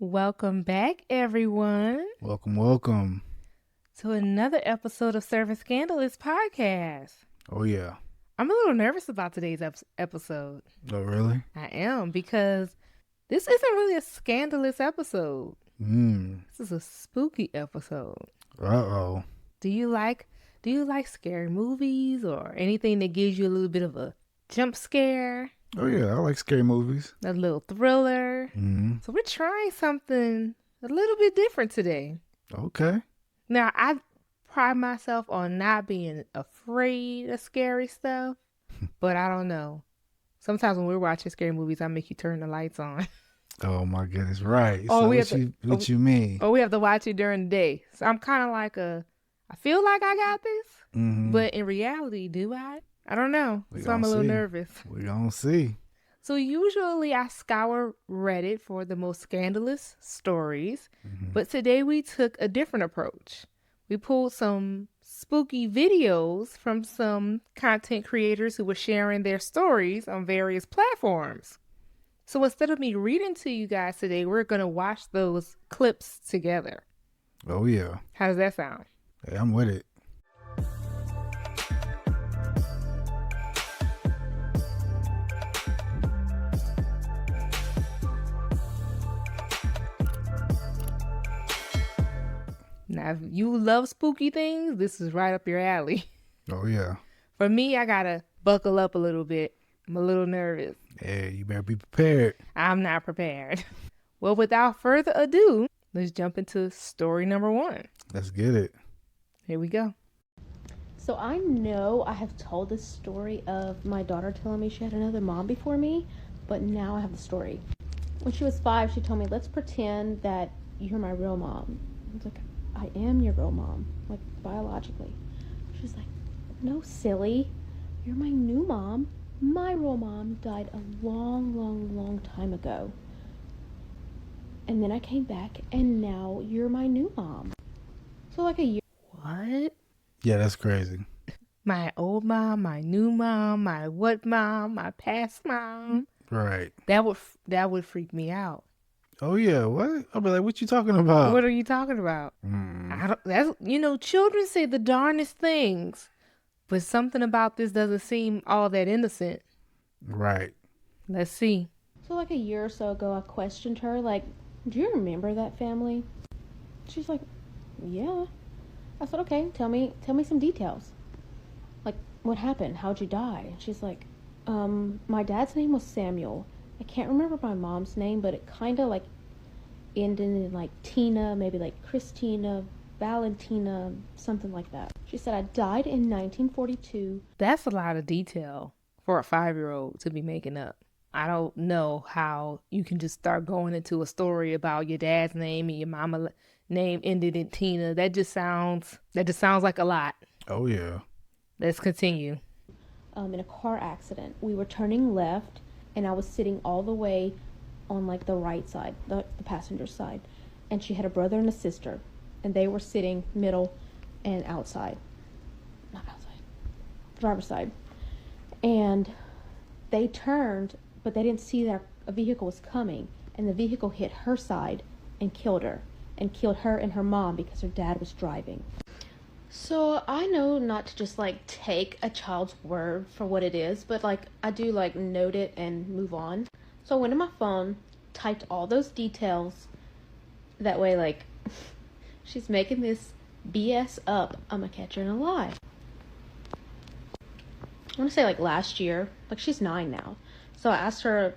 Welcome back, everyone, Welcome. to another episode of Serving Scandalous Podcast. Oh, yeah. I'm a little nervous about today's episode. Oh, really? I am, because this isn't really a scandalous episode. This is a spooky episode. Uh-oh. Do you like scary movies or anything that gives you a little bit of a jump scare? Oh, yeah. I like scary movies. A little thriller. So we're trying something a little bit different today. Okay. Now, I pride myself on not being afraid of scary stuff, but I don't know. Sometimes when we're watching scary movies, I make you turn the lights on. Oh, my goodness. Right. Oh, So what you mean? Or we have to watch it during the day. So I'm kind of like I feel like I got this, but in reality, do I? I don't know. So I'm a little nervous. We're going to see. So usually I scour Reddit for the most scandalous stories, but today we took a different approach. We pulled some spooky videos from some content creators who were sharing their stories on various platforms. So instead of me reading to you guys today, we're going to watch those clips together. Oh, yeah. How does that sound? Hey, I'm with it. Now, if you love spooky things, this is right up your alley. Oh, yeah. For me, I got to buckle up a little bit. I'm a little nervous. Hey, you better be prepared. I'm not prepared. Well, without further ado, let's jump into story number 1. Let's get it. Here we go. So I know I have told this story of my daughter telling me she had another mom before me, but now I have the story. When she was 5, she told me, let's pretend that you're my real mom. I was like, I am your real mom, like biologically. She's like, no, silly. You're my new mom. My real mom died a long time ago. And then I came back, and now you're my new mom. So like a year. What? Yeah, that's crazy. My old mom, my new mom, my what mom, my past mom. Right. That would freak me out. Oh, yeah. What? I'll be like, what you talking about? What are you talking about? Children say the darndest things, but something about this doesn't seem all that innocent. Right. Let's see. So like a year or so ago, I questioned her, like, do you remember that family? She's like, yeah. I said, okay, tell me some details. Like, what happened? How'd you die? She's like, my dad's name was Samuel. I can't remember my mom's name, but it kind of like ended in like Tina, maybe like Christina, Valentina, something like that. She said, I died in 1942. That's a lot of detail for a 5-year-old to be making up. I don't know how you can just start going into a story about your dad's name and your mama's name ended in Tina. That just sounds like a lot. Oh, yeah. Let's continue. In a car accident. We were turning left, and I was sitting all the way on like the right side, the passenger side. And she had a brother and a sister, and they were sitting middle and outside. Not outside. Driver's side. And they turned, but they didn't see that a vehicle was coming, and the vehicle hit her side and killed her and her mom because her dad was driving. So I know not to just like take a child's word for what it is, but like I do like note it and move on. So I went to my phone, typed all those details. That way, like, she's making this BS up. I'm gonna catch her in a lie. I want to say like last year. Like, she's 9 now. So I asked her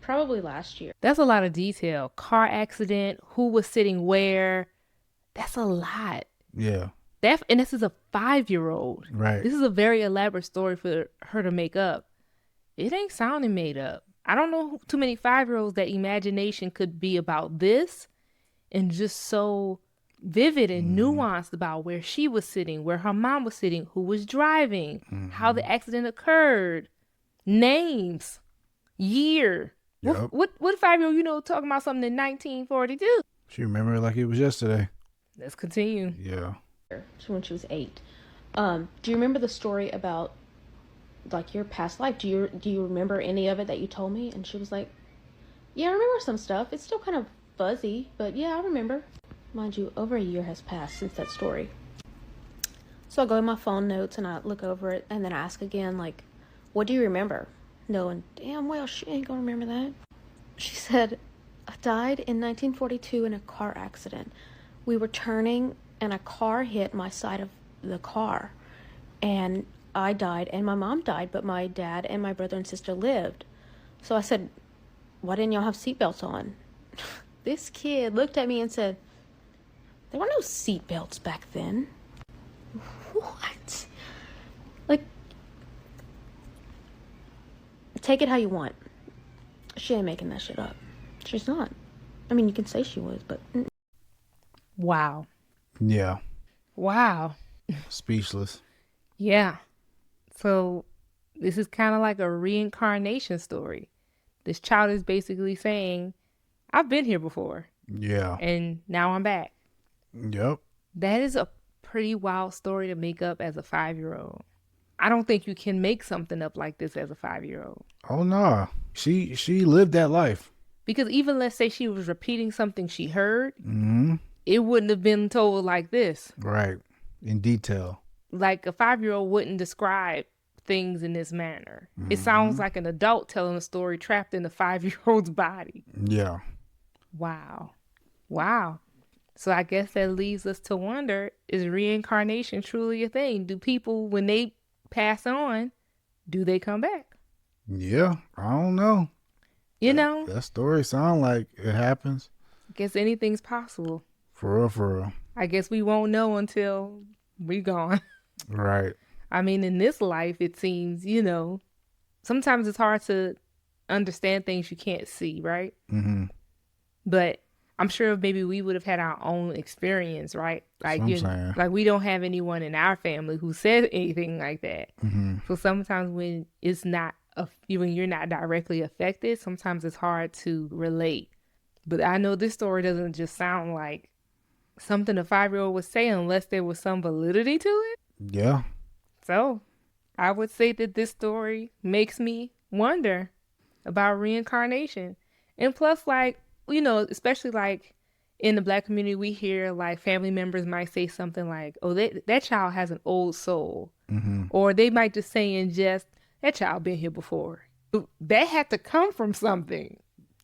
probably last year. That's a lot of detail. Car accident, who was sitting where. That's a lot. Yeah. And this is a 5-year-old. Right. This is a very elaborate story for her to make up. It ain't sounding made up. I don't know too many 5-year-olds that imagination could be about this and just so vivid and nuanced about where she was sitting, where her mom was sitting, who was driving, how the accident occurred, names, year. Yep. What 5-year-old talking about something in 1942? She remember it like it was yesterday. Let's continue. Yeah. When she was 8. Do you remember the story about like your past life? Do you remember any of it that you told me? And she was like, yeah, I remember some stuff. It's still kind of fuzzy, but yeah, I remember. Mind you, over a year has passed since that story. So I go in my phone notes and I look over it and then I ask again, like, what do you remember? Knowing damn well she ain't gonna remember that. She said, I died in 1942 in a car accident. We were turning and a car hit my side of the car. And I died and my mom died, but my dad and my brother and sister lived. So I said, why didn't y'all have seatbelts on? This kid looked at me and said, there were no seatbelts back then. What? Like, take it how you want. She ain't making that shit up. She's not. I mean, you can say she was, but... Wow. Yeah. Wow. Speechless. Yeah. So this is kind of like a reincarnation story. This child is basically saying, I've been here before. Yeah. And now I'm back. Yep. That is a pretty wild story to make up as a 5-year-old. I don't think you can make something up like this as a 5-year-old. Oh, no. She lived that life. Because even let's say she was repeating something she heard, Mm-hmm. it wouldn't have been told like this. Right. In detail. Like a 5-year-old wouldn't describe things in this manner. It sounds like an adult telling a story trapped in a 5-year-old's body. Yeah. Wow. Wow. So I guess that leaves us to wonder, is reincarnation truly a thing? Do people, when they pass on, do they come back? Yeah. I don't know. You know? That story sound like it happens. I guess anything's possible. For real, for real. I guess we won't know until we're gone. Right. I mean, in this life, it seems, sometimes it's hard to understand things you can't see, right? Mm-hmm. But I'm sure maybe we would have had our own experience, right? Like, saying. We don't have anyone in our family who said anything like that. Mm-hmm. So sometimes when it's not, when you're not directly affected, sometimes it's hard to relate. But I know this story doesn't just sound like something a 5-year-old would say unless there was some validity to it. Yeah. So I would say that this story makes me wonder about reincarnation. And plus, like, especially like in the Black community, we hear like family members might say something like, oh, that child has an old soul. Mm-hmm. Or they might just say in jest, that child been here before. That had to come from something.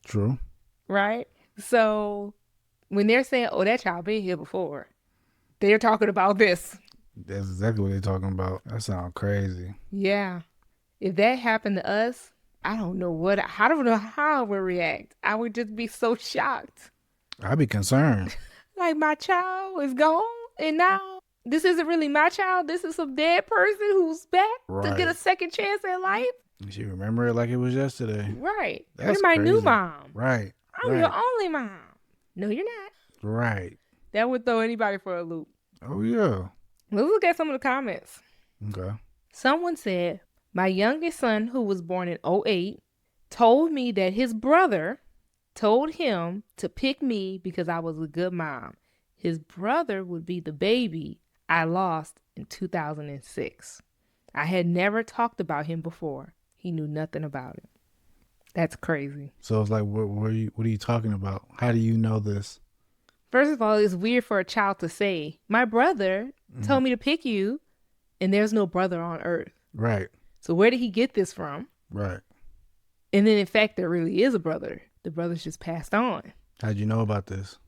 True. Right? So when they're saying, oh, that child been here before, they're talking about this. That's exactly what they're talking about. That sounds crazy. Yeah. If that happened to us, I don't know how I would react. I would just be so shocked. I'd be concerned. Like, my child is gone and now this isn't really my child. This is some dead person who's back to get a second chance at life. She remember it like it was yesterday. Right. That's You're my crazy. new mom. Right. I'm your only mom. No, you're not. Right. That would throw anybody for a loop. Oh, yeah. Let's look at some of the comments. Okay. Someone said, my youngest son, who was born in 2008, told me that his brother told him to pick me because I was a good mom. His brother would be the baby I lost in 2006. I had never talked about him before. He knew nothing about it. That's crazy. So it's like, what are you talking about? How do you know this? First of all, it's weird for a child to say, my brother told me to pick you, and there's no brother on earth. Right. So where did he get this from? Right. And then, in fact, there really is a brother. The brother's just passed on. How'd you know about this?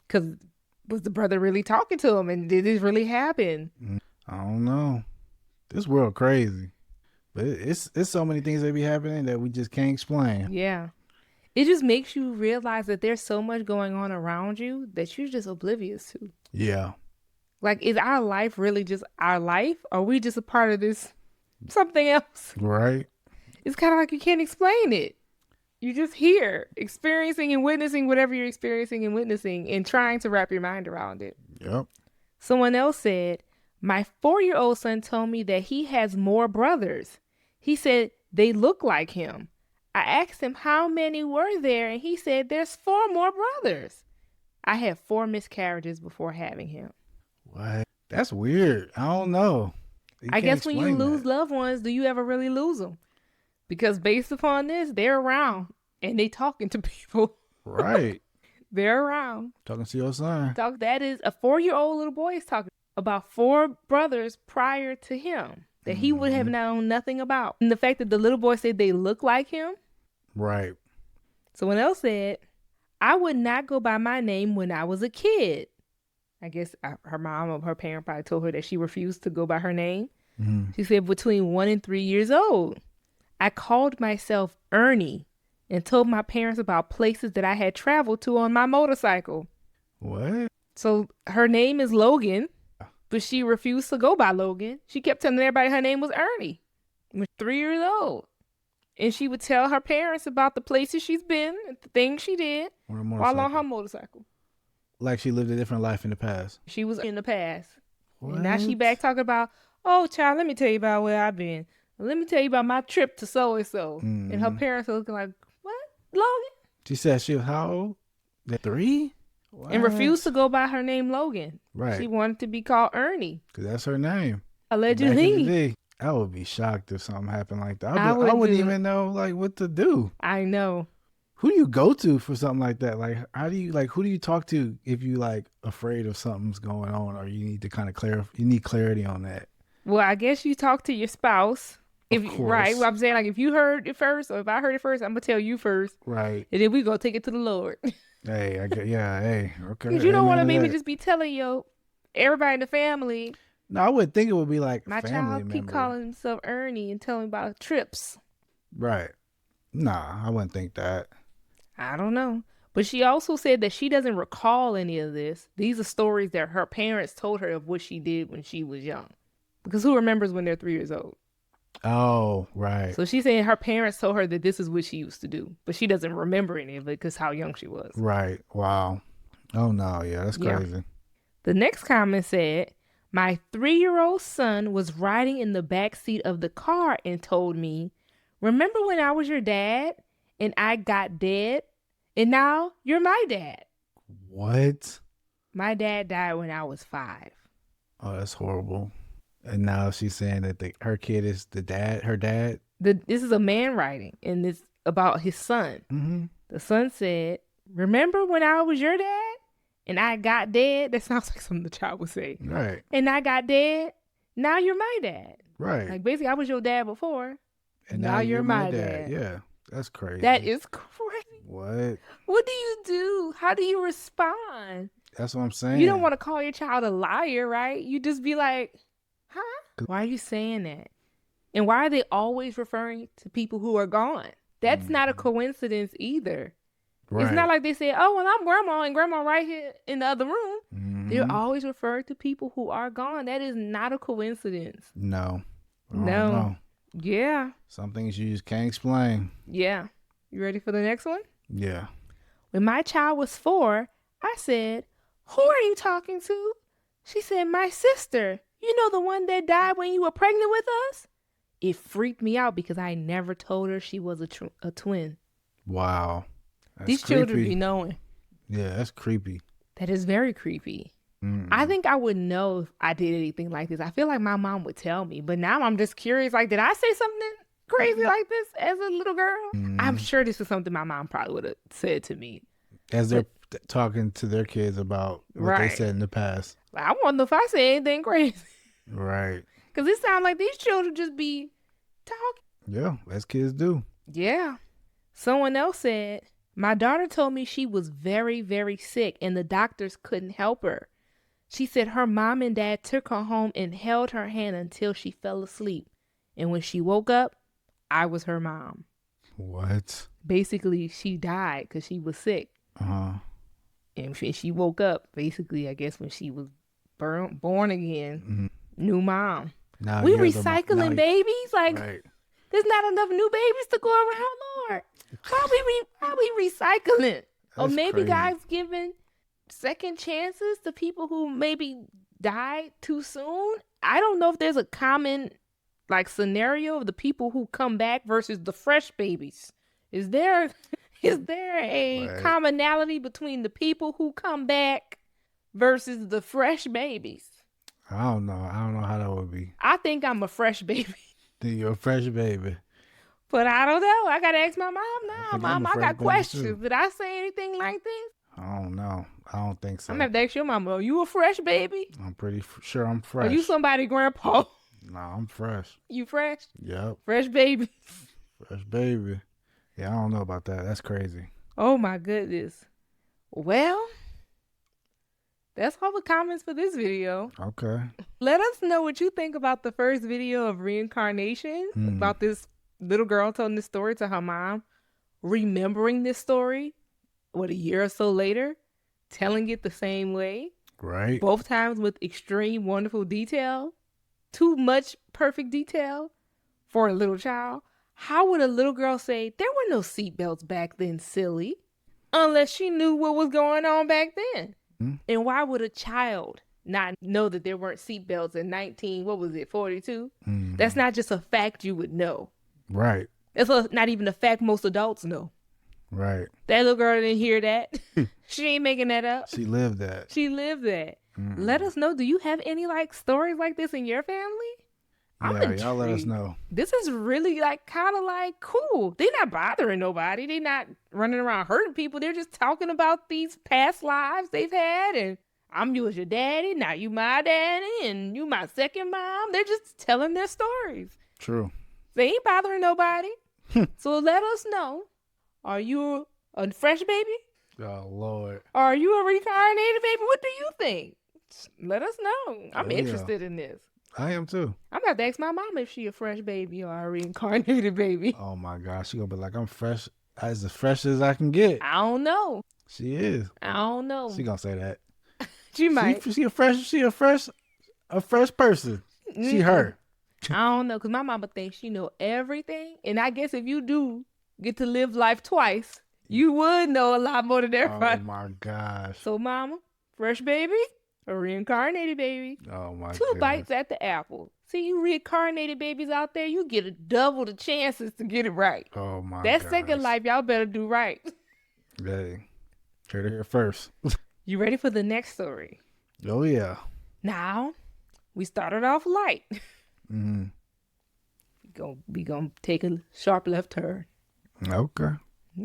Because was the brother really talking to him, and did this really happen? I don't know. This world crazy. But it's so many things that be happening that we just can't explain. Yeah. It just makes you realize that there's so much going on around you that you're just oblivious to. Yeah. Like, is our life really just our life? Or are we just a part of this something else? Right. It's kind of like you can't explain it. You're just here, experiencing and witnessing whatever you're experiencing and witnessing and trying to wrap your mind around it. Yep. Someone else said, my 4-year-old son told me that he has more brothers. He said they look like him. I asked him how many were there, and he said there's 4 more brothers. I had 4 miscarriages before having him. What? That's weird. I don't know. I guess when you lose loved ones, do you ever really lose them? Because based upon this, they're around and they talking to people. Right. They're around. Talking to your son. That is a 4-year-old little boy is talking about 4 brothers prior to him that he would have known nothing about. And the fact that the little boy said they look like him. Right. Someone else said, I would not go by my name when I was a kid. I guess her mom or her parent probably told her that she refused to go by her name. She said between 1 and 3 years old, I called myself Ernie and told my parents about places that I had traveled to on my motorcycle. What? So her name is Logan, but she refused to go by Logan. She kept telling everybody her name was Ernie. She was 3 years old. And she would tell her parents about the places she's been and the things she did while on her motorcycle. Like she lived a different life in the past. She was in the past. What? And now she back talking about, oh, child, let me tell you about where I've been. Let me tell you about my trip to so-and-so. And her parents are looking like, what, Logan? She said she was how old? 3? What? And refused to go by her name Logan. Right. She wanted to be called Ernie. Because that's her name. Allegedly. Back in the day, I would be shocked if something happened like that. I wouldn't even know like what to do. I know. Who do you go to for something like that? Like, who do you talk to if you like afraid of something's going on or you need to kind of you need clarity on that? Well, I guess you talk to your spouse. Of course. Right. Well, I'm saying, like, if you heard it first or if I heard it first, I'm going to tell you first. Right. And then we go take it to the Lord. Hey, hey, okay. Because you don't want to maybe just be telling everybody in the family. No, I would think it would be like my family child member. keep calling himself Ernie and telling about trips. Right. Nah, I wouldn't think that. I don't know. But she also said that she doesn't recall any of this. These are stories that her parents told her of what she did when she was young. Because who remembers when they're 3 years old? Oh, right. So she's saying her parents told her that this is what she used to do. But she doesn't remember any of it because how young she was. Right. Wow. Oh, no. Yeah, that's crazy. Yeah. The next comment said, my 3-year-old son was riding in the back seat of the car and told me, remember when I was your dad and I got dead and now you're my dad? What? My dad died when I was 5. Oh, that's horrible. And now she's saying that her kid is her dad? This is a man writing, and it's about his son. Mm-hmm. The son said, remember when I was your dad and I got dead? That sounds like something the child would say. Right. And I got dead. Now you're my dad. Right. Like, basically, I was your dad before. And now you're my dad. Yeah. That's crazy. That is crazy. What? What do you do? How do you respond? That's what I'm saying. You don't want to call your child a liar, right? You just be like, huh? Why are you saying that? And why are they always referring to people who are gone? That's not a coincidence either. Right. It's not like they say, oh, well, I'm grandma and grandma right here in the other room. Mm-hmm. They're always referring to people who are gone. That is not a coincidence. No. No. Yeah. Some things you just can't explain. Yeah. You ready for the next one? Yeah. When my child was 4, I said, who are you talking to? She said, my sister. You know, the one that died when you were pregnant with us? It freaked me out because I never told her she was a twin. Wow. That's These creepy. children be knowing. Yeah, that's creepy. That is very creepy. I think I would know if I did anything like this. I feel like my mom would tell me. But now I'm just curious, like, did I say something crazy like this as a little girl? I'm sure this is something my mom probably would have said to me. As they're talking to their kids about what they said in the past. I wonder if I say anything crazy. Right. Because it sounds like these children just be talking. Yeah, as kids do. Yeah. Someone else said, my daughter told me she was very, very sick and the doctors couldn't help her. She said her mom and dad took her home and held her hand until she fell asleep. And when she woke up, I was her mom. What? Basically, she died because she was sick. Uh-huh. And she woke up, basically, I guess, when she was born again. New mom. Now we recycling babies? Like, right. There's not enough new babies to go around, Lord. Why we recycling? Or maybe crazy. God's giving second chances to people who maybe died too soon. I don't know if there's a common scenario of the people who come back versus the fresh babies. Is there a commonality between the people who come back versus the fresh babies? I don't know how that would be. I think I'm a fresh baby. You're a fresh baby. But I don't know. I got to ask my mom now. Mom, I got questions. Too. Did I say anything like this? I I don't know. I don't think so. I'm gonna have to ask your mama, are you a fresh baby? I'm pretty sure I'm fresh. Are you somebody grandpa? Nah, I'm fresh. You fresh? Yep. Fresh baby. Fresh baby. Yeah, I don't know about that. That's crazy. Oh my goodness. Well, that's all the comments for this video. Okay. Let us know what you think about the first video of reincarnation, about this little girl telling this story to her mom, remembering this story, a year or so later, telling it the same way. Right. Both times with extreme, wonderful detail. Too much perfect detail for a little child. How would a little girl say, there were no seatbelts back then, silly? Unless she knew what was going on back then. And why would a child not know that there weren't seatbelts in 42? That's not just a fact you would know. Right. That's not even a fact most adults know. Right. That little girl didn't hear that. She ain't making that up. She lived that. She lived that. Let us know. Do you have any stories like this in your family? Yeah, y'all let us know. This is really kind of cool. They're not bothering nobody. They're not running around hurting people. They're just talking about these past lives they've had. And you was your daddy. Now you my daddy. And you my second mom. They're just telling their stories. True. They ain't bothering nobody. So let us know. Are you a fresh baby? Oh, Lord. Or are you a reincarnated baby? What do you think? Let us know. I'm interested in this. I am too. I'm going to have to ask my mom if she a fresh baby or a reincarnated baby. Oh my gosh, she gonna be like, I'm fresh as I can get. I don't know. She is. I don't know. She gonna say that. She might. She a fresh person. She her. I don't know, because my mama thinks she know everything. And I guess if you do get to live life twice, you would know a lot more than everybody. Oh my gosh. So mama, fresh baby? A reincarnated baby. Oh my Two bites at the apple. See, you reincarnated babies out there, you get a double the chances to get it right. Oh my That gosh. second life, y'all better do right. Hey, heard it here first. You ready for the next story? Oh yeah. Now, we started off light. Mm-hmm. We gonna take a sharp left turn. Okay.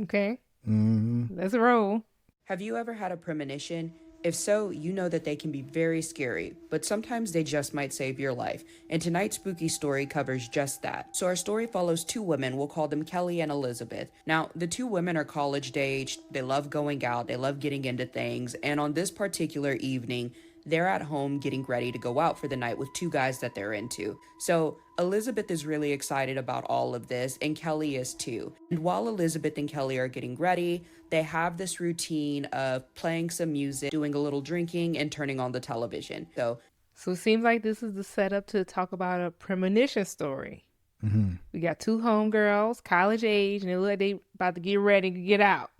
Okay. Mm-hmm. Let's roll. Have you ever had a premonition? If so, you know that they can be very scary, but sometimes they just might save your life. And tonight's spooky story covers just that. So our story follows two women, we'll call them Kelly and Elizabeth. Now, the two women are college-aged, they love going out, they love getting into things, and on this particular evening, they're at home getting ready to go out for the night with two guys that they're into. So Elizabeth is really excited about all of this, and Kelly is too. And while Elizabeth and Kelly are getting ready, they have this routine of playing some music, doing a little drinking, and turning on the television. So it seems like this is the setup to talk about a premonition story. Mm-hmm. We got two homegirls, college age, and they look like they about to get ready to get out.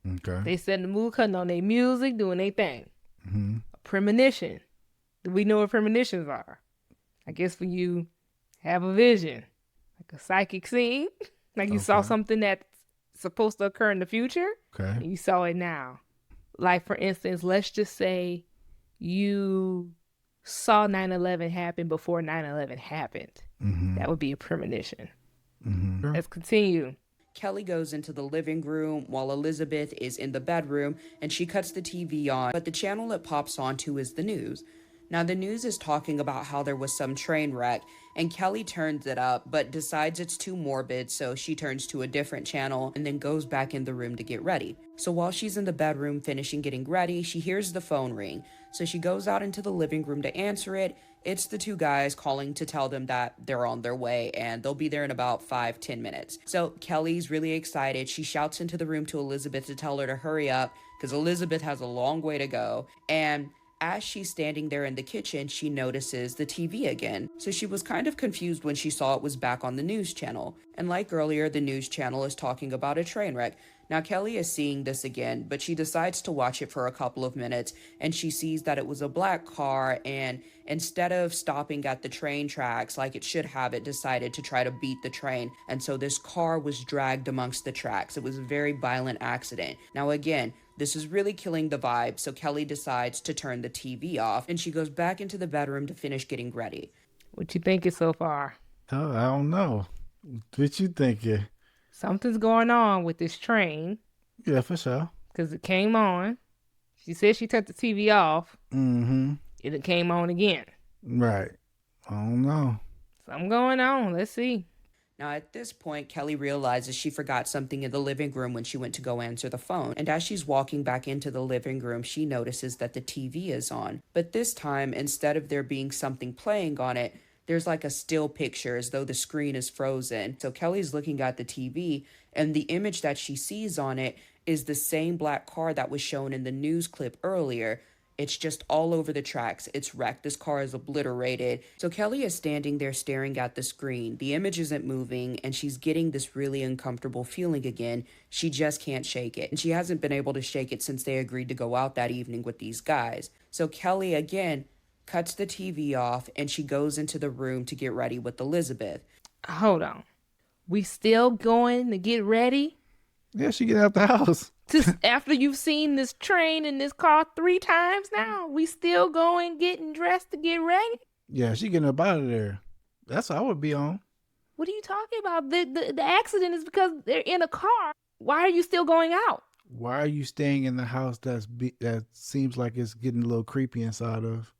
Okay. They set in the mood, cutting on their music, doing their thing. Mm-hmm. A premonition. Do we know what premonitions are? I guess when you have a vision, like a psychic scene, like you saw something that's supposed to occur in the future, and you saw it now. Like, for instance, let's just say you saw 9/11 happen before 9/11 happened. Mm-hmm. That would be a premonition. Mm-hmm. Let's continue. Kelly goes into the living room while Elizabeth is in the bedroom, and she cuts the TV on, but the channel it pops onto is the news. Now, the news is talking about how there was some train wreck, and Kelly turns it up, but decides it's too morbid, so she turns to a different channel and then goes back in the room to get ready. So while she's in the bedroom finishing getting ready, she hears the phone ring. So she goes out into the living room to answer it. It's the two guys calling to tell them that they're on their way and they'll be there in about 5-10 minutes. So Kelly's really excited. She shouts into the room to Elizabeth to tell her to hurry up because Elizabeth has a long way to go. And as she's standing there in the kitchen, she notices the TV again. So she was kind of confused when she saw it was back on the news channel. And like earlier, the news channel is talking about a train wreck. Now, Kelly is seeing this again, but she decides to watch it for a couple of minutes, and she sees that it was a black car, and instead of stopping at the train tracks like it should have, it decided to try to beat the train, and so this car was dragged amongst the tracks. It was a very violent accident. Now, again, this is really killing the vibe, so Kelly decides to turn the TV off, and she goes back into the bedroom to finish getting ready. What you thinking so far? Oh, I don't know. What you thinking? Something's going on with this train. Yeah, for sure. Because it came on. She said she turned the TV off. Mm-hmm. It came on again. Right. I don't know. Something going on. Let's see. Now, at this point, Kelly realizes she forgot something in the living room when she went to go answer the phone. And as she's walking back into the living room, she notices that the TV is on. But this time, instead of there being something playing on it, there's like a still picture as though the screen is frozen. So Kelly's looking at the TV, and the image that she sees on it is the same black car that was shown in the news clip earlier. It's just all over the tracks. It's wrecked. This car is obliterated. So Kelly is standing there staring at the screen. The image isn't moving, and she's getting this really uncomfortable feeling again. She just can't shake it. And she hasn't been able to shake it since they agreed to go out that evening with these guys. So Kelly, again, cuts the TV off, and she goes into the room to get ready with Elizabeth. Hold on. We still going to get ready? Yeah, she get out the house. After you've seen this train and this car 3 times now, we still going getting dressed to get ready? Yeah, she getting up out of there. That's what I would be on. What are you talking about? The accident is because they're in a car. Why are you still going out? Why are you staying in the house that seems like it's getting a little creepy inside of?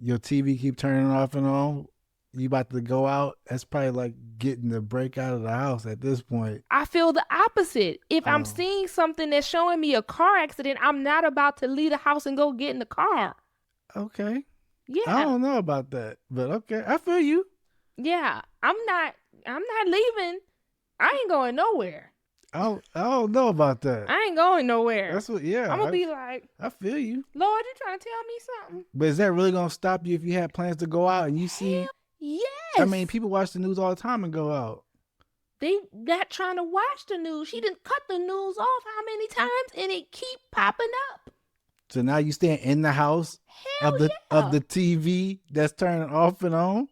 Your TV keep turning off and on. You about to go out. That's probably like getting the break out of the house at this point. I feel the opposite. If I'm seeing something that's showing me a car accident, I'm not about to leave the house and go get in the car. Okay. Yeah. I don't know about that, but okay. I feel you. Yeah. I'm not leaving. I ain't going nowhere. I don't know about that. I ain't going nowhere. That's what, yeah. I'm going to be like, I feel you. Lord, you trying to tell me something? But is that really going to stop you if you had plans to go out and you see? Yes. I mean, people watch the news all the time and go out. They not trying to watch the news. She didn't cut the news off how many times and it keep popping up. So now you staying in the house of the TV that's turning off and on?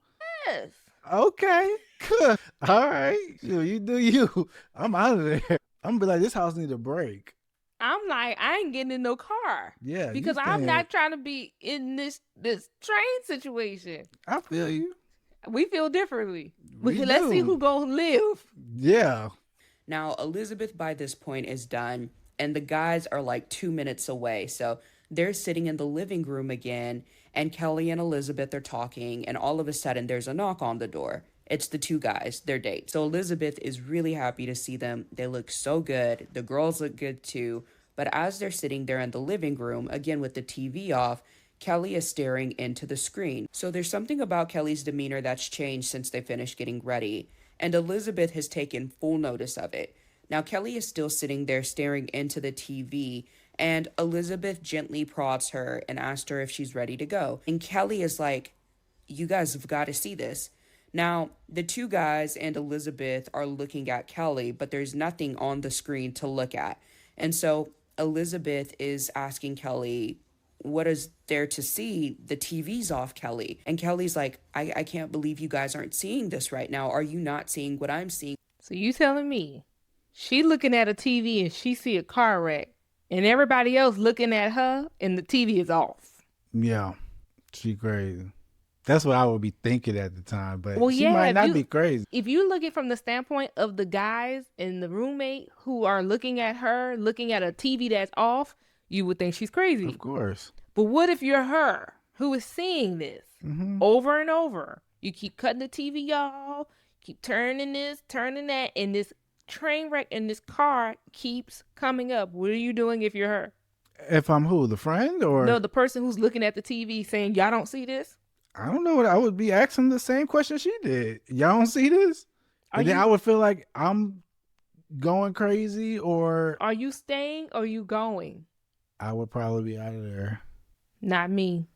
Yes. Okay. Good. All right. You do you. I'm out of there. I'm gonna be like, this house need a break. I'm like, I ain't getting in no car. Yeah. Because I'm not trying to be in this train situation. I feel you. We feel differently. Let's see who gonna live. Yeah. Now, Elizabeth by this point is done, and the guys are like 2 minutes away. So they're sitting in the living room again, and Kelly and Elizabeth are talking, and all of a sudden there's a knock on the door. It's the 2 guys, their date. So Elizabeth is really happy to see them. They look so good. The girls look good too. But as they're sitting there in the living room, again with the TV off, Kelly is staring into the screen. So there's something about Kelly's demeanor that's changed since they finished getting ready. And Elizabeth has taken full notice of it. Now Kelly is still sitting there staring into the TV, and Elizabeth gently prods her and asks her if she's ready to go. And Kelly is like, you guys have got to see this. Now, the 2 guys and Elizabeth are looking at Kelly, but there's nothing on the screen to look at. And so Elizabeth is asking Kelly, what is there to see? The TV's off, Kelly. And Kelly's like, I can't believe you guys aren't seeing this right now. Are you not seeing what I'm seeing? So you telling me she looking at a TV and she see a car wreck and everybody else looking at her and the TV is off? Yeah. She crazy. That's what I would be thinking at the time, but well, she might not be crazy. If you look at it from the standpoint of the guys and the roommate who are looking at her, looking at a TV that's off, you would think she's crazy. Of course. But what if you're her who is seeing this over and over? You keep cutting the TV off, keep turning this, turning that, and this train wreck in this car keeps coming up. What are you doing if you're her? If I'm who? The friend or? No, the person who's looking at the TV saying, y'all don't see this? I don't know what I would be asking the same question she did. Y'all don't see this? And then I would feel like I'm going crazy, or are you staying or are you going? I would probably be out of there. Not me.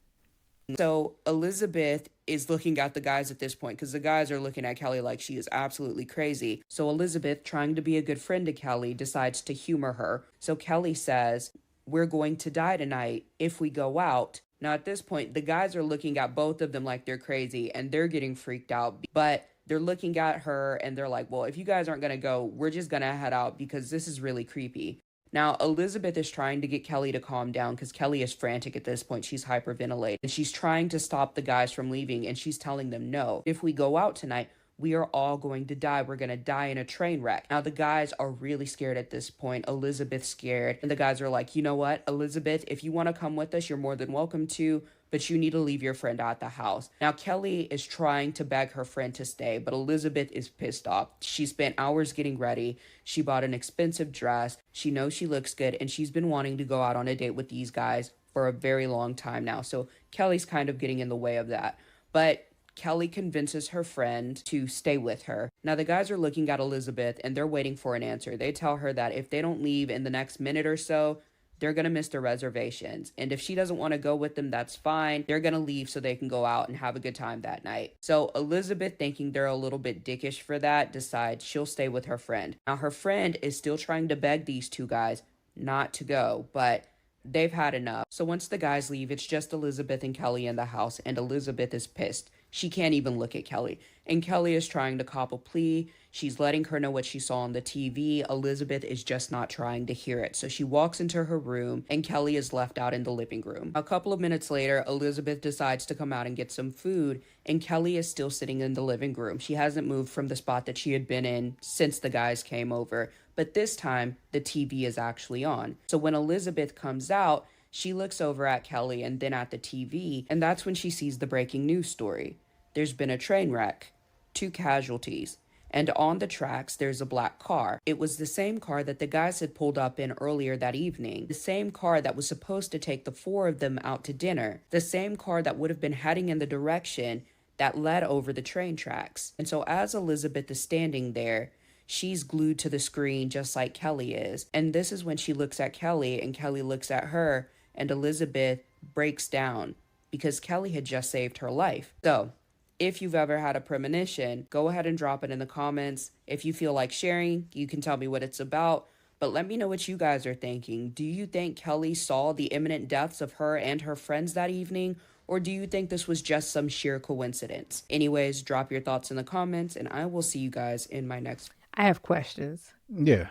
So Elizabeth is looking at the guys at this point because the guys are looking at Kelly like she is absolutely crazy. So Elizabeth, trying to be a good friend to Kelly, decides to humor her. So Kelly says, we're going to die tonight if we go out. Now, at this point, the guys are looking at both of them like they're crazy and they're getting freaked out. But they're looking at her and they're like, well, if you guys aren't going to go, we're just going to head out because this is really creepy. Now, Elizabeth is trying to get Kelly to calm down because Kelly is frantic at this point. She's hyperventilating. And she's trying to stop the guys from leaving, and she's telling them, no, if we go out tonight, We are all going to die. We're going to die in a train wreck. Now, the guys are really scared at this point. Elizabeth's scared. And the guys are like, you know what, Elizabeth, if you want to come with us, you're more than welcome to, but you need to leave your friend at the house. Now, Kelly is trying to beg her friend to stay, but Elizabeth is pissed off. She spent hours getting ready. She bought an expensive dress. She knows she looks good, and she's been wanting to go out on a date with these guys for a very long time now. So Kelly's kind of getting in the way of that. But Kelly convinces her friend to stay with her. Now, the guys are looking at Elizabeth and they're waiting for an answer. They tell her that if they don't leave in the next minute or so, they're going to miss their reservations. And if she doesn't want to go with them, that's fine. They're going to leave so they can go out and have a good time that night. So Elizabeth, thinking they're a little bit dickish for that, decides she'll stay with her friend. Now, her friend is still trying to beg these two guys not to go, but they've had enough. So once the guys leave, it's just Elizabeth and Kelly in the house, and Elizabeth is pissed. She can't even look at Kelly. And Kelly is trying to cop a plea. She's letting her know what she saw on the TV. Elizabeth is just not trying to hear it. So she walks into her room and Kelly is left out in the living room. A couple of minutes later, Elizabeth decides to come out and get some food, and Kelly is still sitting in the living room. She hasn't moved from the spot that she had been in since the guys came over. But this time, the TV is actually on. So when Elizabeth comes out, she looks over at Kelly and then at the TV, and that's when she sees the breaking news story. There's been a train wreck, 2 casualties, and on the tracks there's a black car. It was the same car that the guys had pulled up in earlier that evening, the same car that was supposed to take the 4 of them out to dinner, the same car that would have been heading in the direction that led over the train tracks. And so as Elizabeth is standing there, she's glued to the screen just like Kelly is. And this is when she looks at Kelly and Kelly looks at her, and Elizabeth breaks down because Kelly had just saved her life. So if you've ever had a premonition, go ahead and drop it in the comments. If you feel like sharing, you can tell me what it's about. But let me know what you guys are thinking. Do you think Kelly saw the imminent deaths of her and her friends that evening? Or do you think this was just some sheer coincidence? Anyways, drop your thoughts in the comments, and I will see you guys in my next. I have questions. Yeah.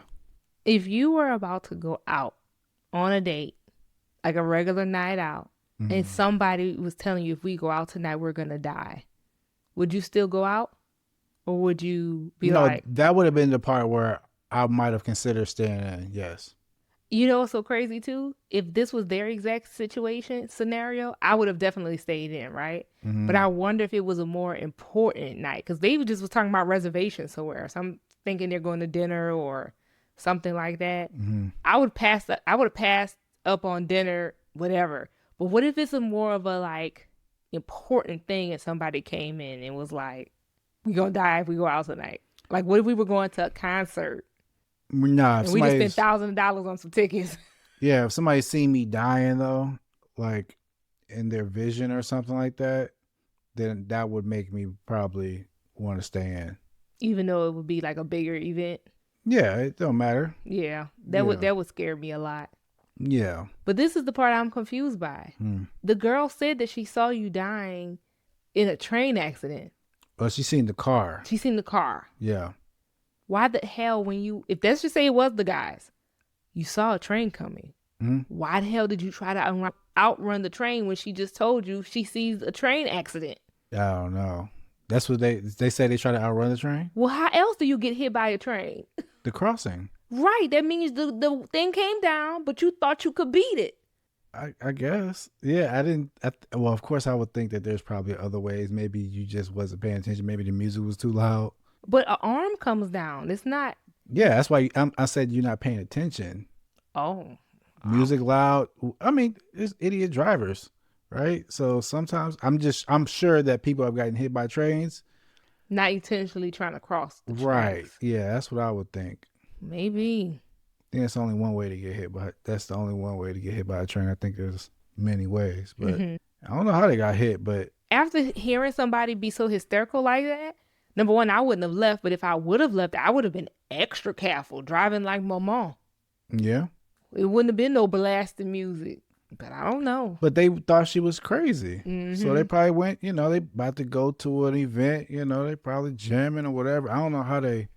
If you were about to go out on a date, like a regular night out, and somebody was telling you, if we go out tonight, we're going to die, would you still go out? Or would you be like... that would have been the part where I might have considered staying in, yes. You know what's so crazy too? If this was their exact scenario, I would have definitely stayed in, right? Mm-hmm. But I wonder if it was a more important night, because they just was talking about reservations somewhere. So I'm thinking they're going to dinner or something like that. Mm-hmm. I would have passed up on dinner, whatever. But what if it's a more of a like important thing and somebody came in and was like, we gonna die if we go out tonight? Like, what if we were going to a concert? Nah, and we just spent $1,000 on some tickets. Yeah, if somebody seen me dying though, like in their vision or something like that, then that would make me probably want to stay in. Even though it would be like a bigger event. Yeah, it don't matter. Yeah, that would scare me a lot. Yeah. But this is the part I'm confused by. The girl said that she saw you dying in a train accident. Well, she seen the car. She seen the car. Yeah. Why the hell if let's just say it was the guys, you saw a train coming. Why the hell did you try to outrun the train when she just told you she sees a train accident? I don't know. That's what they say, they try to outrun the train? Well, how else do you get hit by a train? The crossing. Right. That means the thing came down, but you thought you could beat it. I guess. Yeah, well, of course I would think that there's probably other ways. Maybe you just wasn't paying attention. Maybe the music was too loud. But an arm comes down. It's not. Yeah, that's why I said you're not paying attention. Oh. Music loud. I mean, it's idiot drivers, right? So sometimes I'm sure that people have gotten hit by trains. Not intentionally trying to cross the right. tracks. Yeah, that's what I would think. Maybe. I think that's only one way to get hit by. That's the only one way to get hit by a train. I think there's many ways, but I don't know how they got hit. But after hearing somebody be so hysterical like that, number one, I wouldn't have left. But if I would have left, I would have been extra careful driving like my mom. Yeah. It wouldn't have been no blasting music. But I don't know. But they thought she was crazy. So they probably went, they about to go to an event, they probably jamming or whatever. I don't know how they.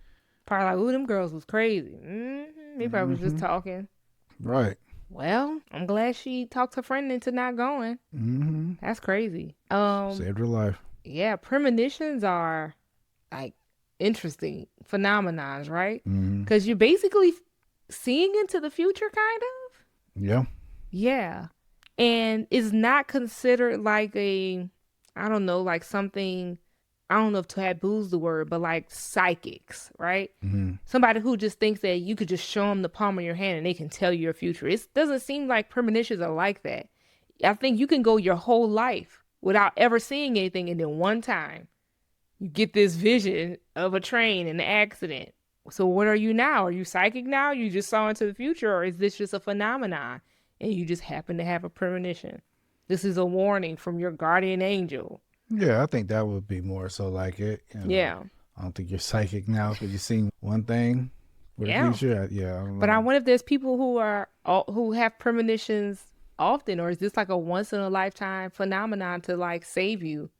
Probably like, ooh, them girls was crazy. They probably was just talking. Right. Well, I'm glad she talked her friend into not going. That's crazy. Saved her life. Yeah, premonitions are like interesting phenomenons, right? Mm-hmm. Because you're basically seeing into the future, kind of. Yeah. Yeah. And it's not considered like I don't know, like something, I don't know if taboo's the word, but like psychics, right? Mm-hmm. Somebody who just thinks that you could just show them the palm of your hand and they can tell you your future. It doesn't seem like premonitions are like that. I think you can go your whole life without ever seeing anything, and then one time you get this vision of a train and an accident. So what are you now? Are you psychic now? You just saw into the future, or is this just a phenomenon and you just happen to have a premonition? This is a warning from your guardian angel. Yeah, I think that would be more so like it. You know, Yeah. I don't think you're psychic now because you've seen one thing for the future. Yeah. I don't know. But I wonder if there's people who have premonitions often, or is this like a once in a lifetime phenomenon to like save you?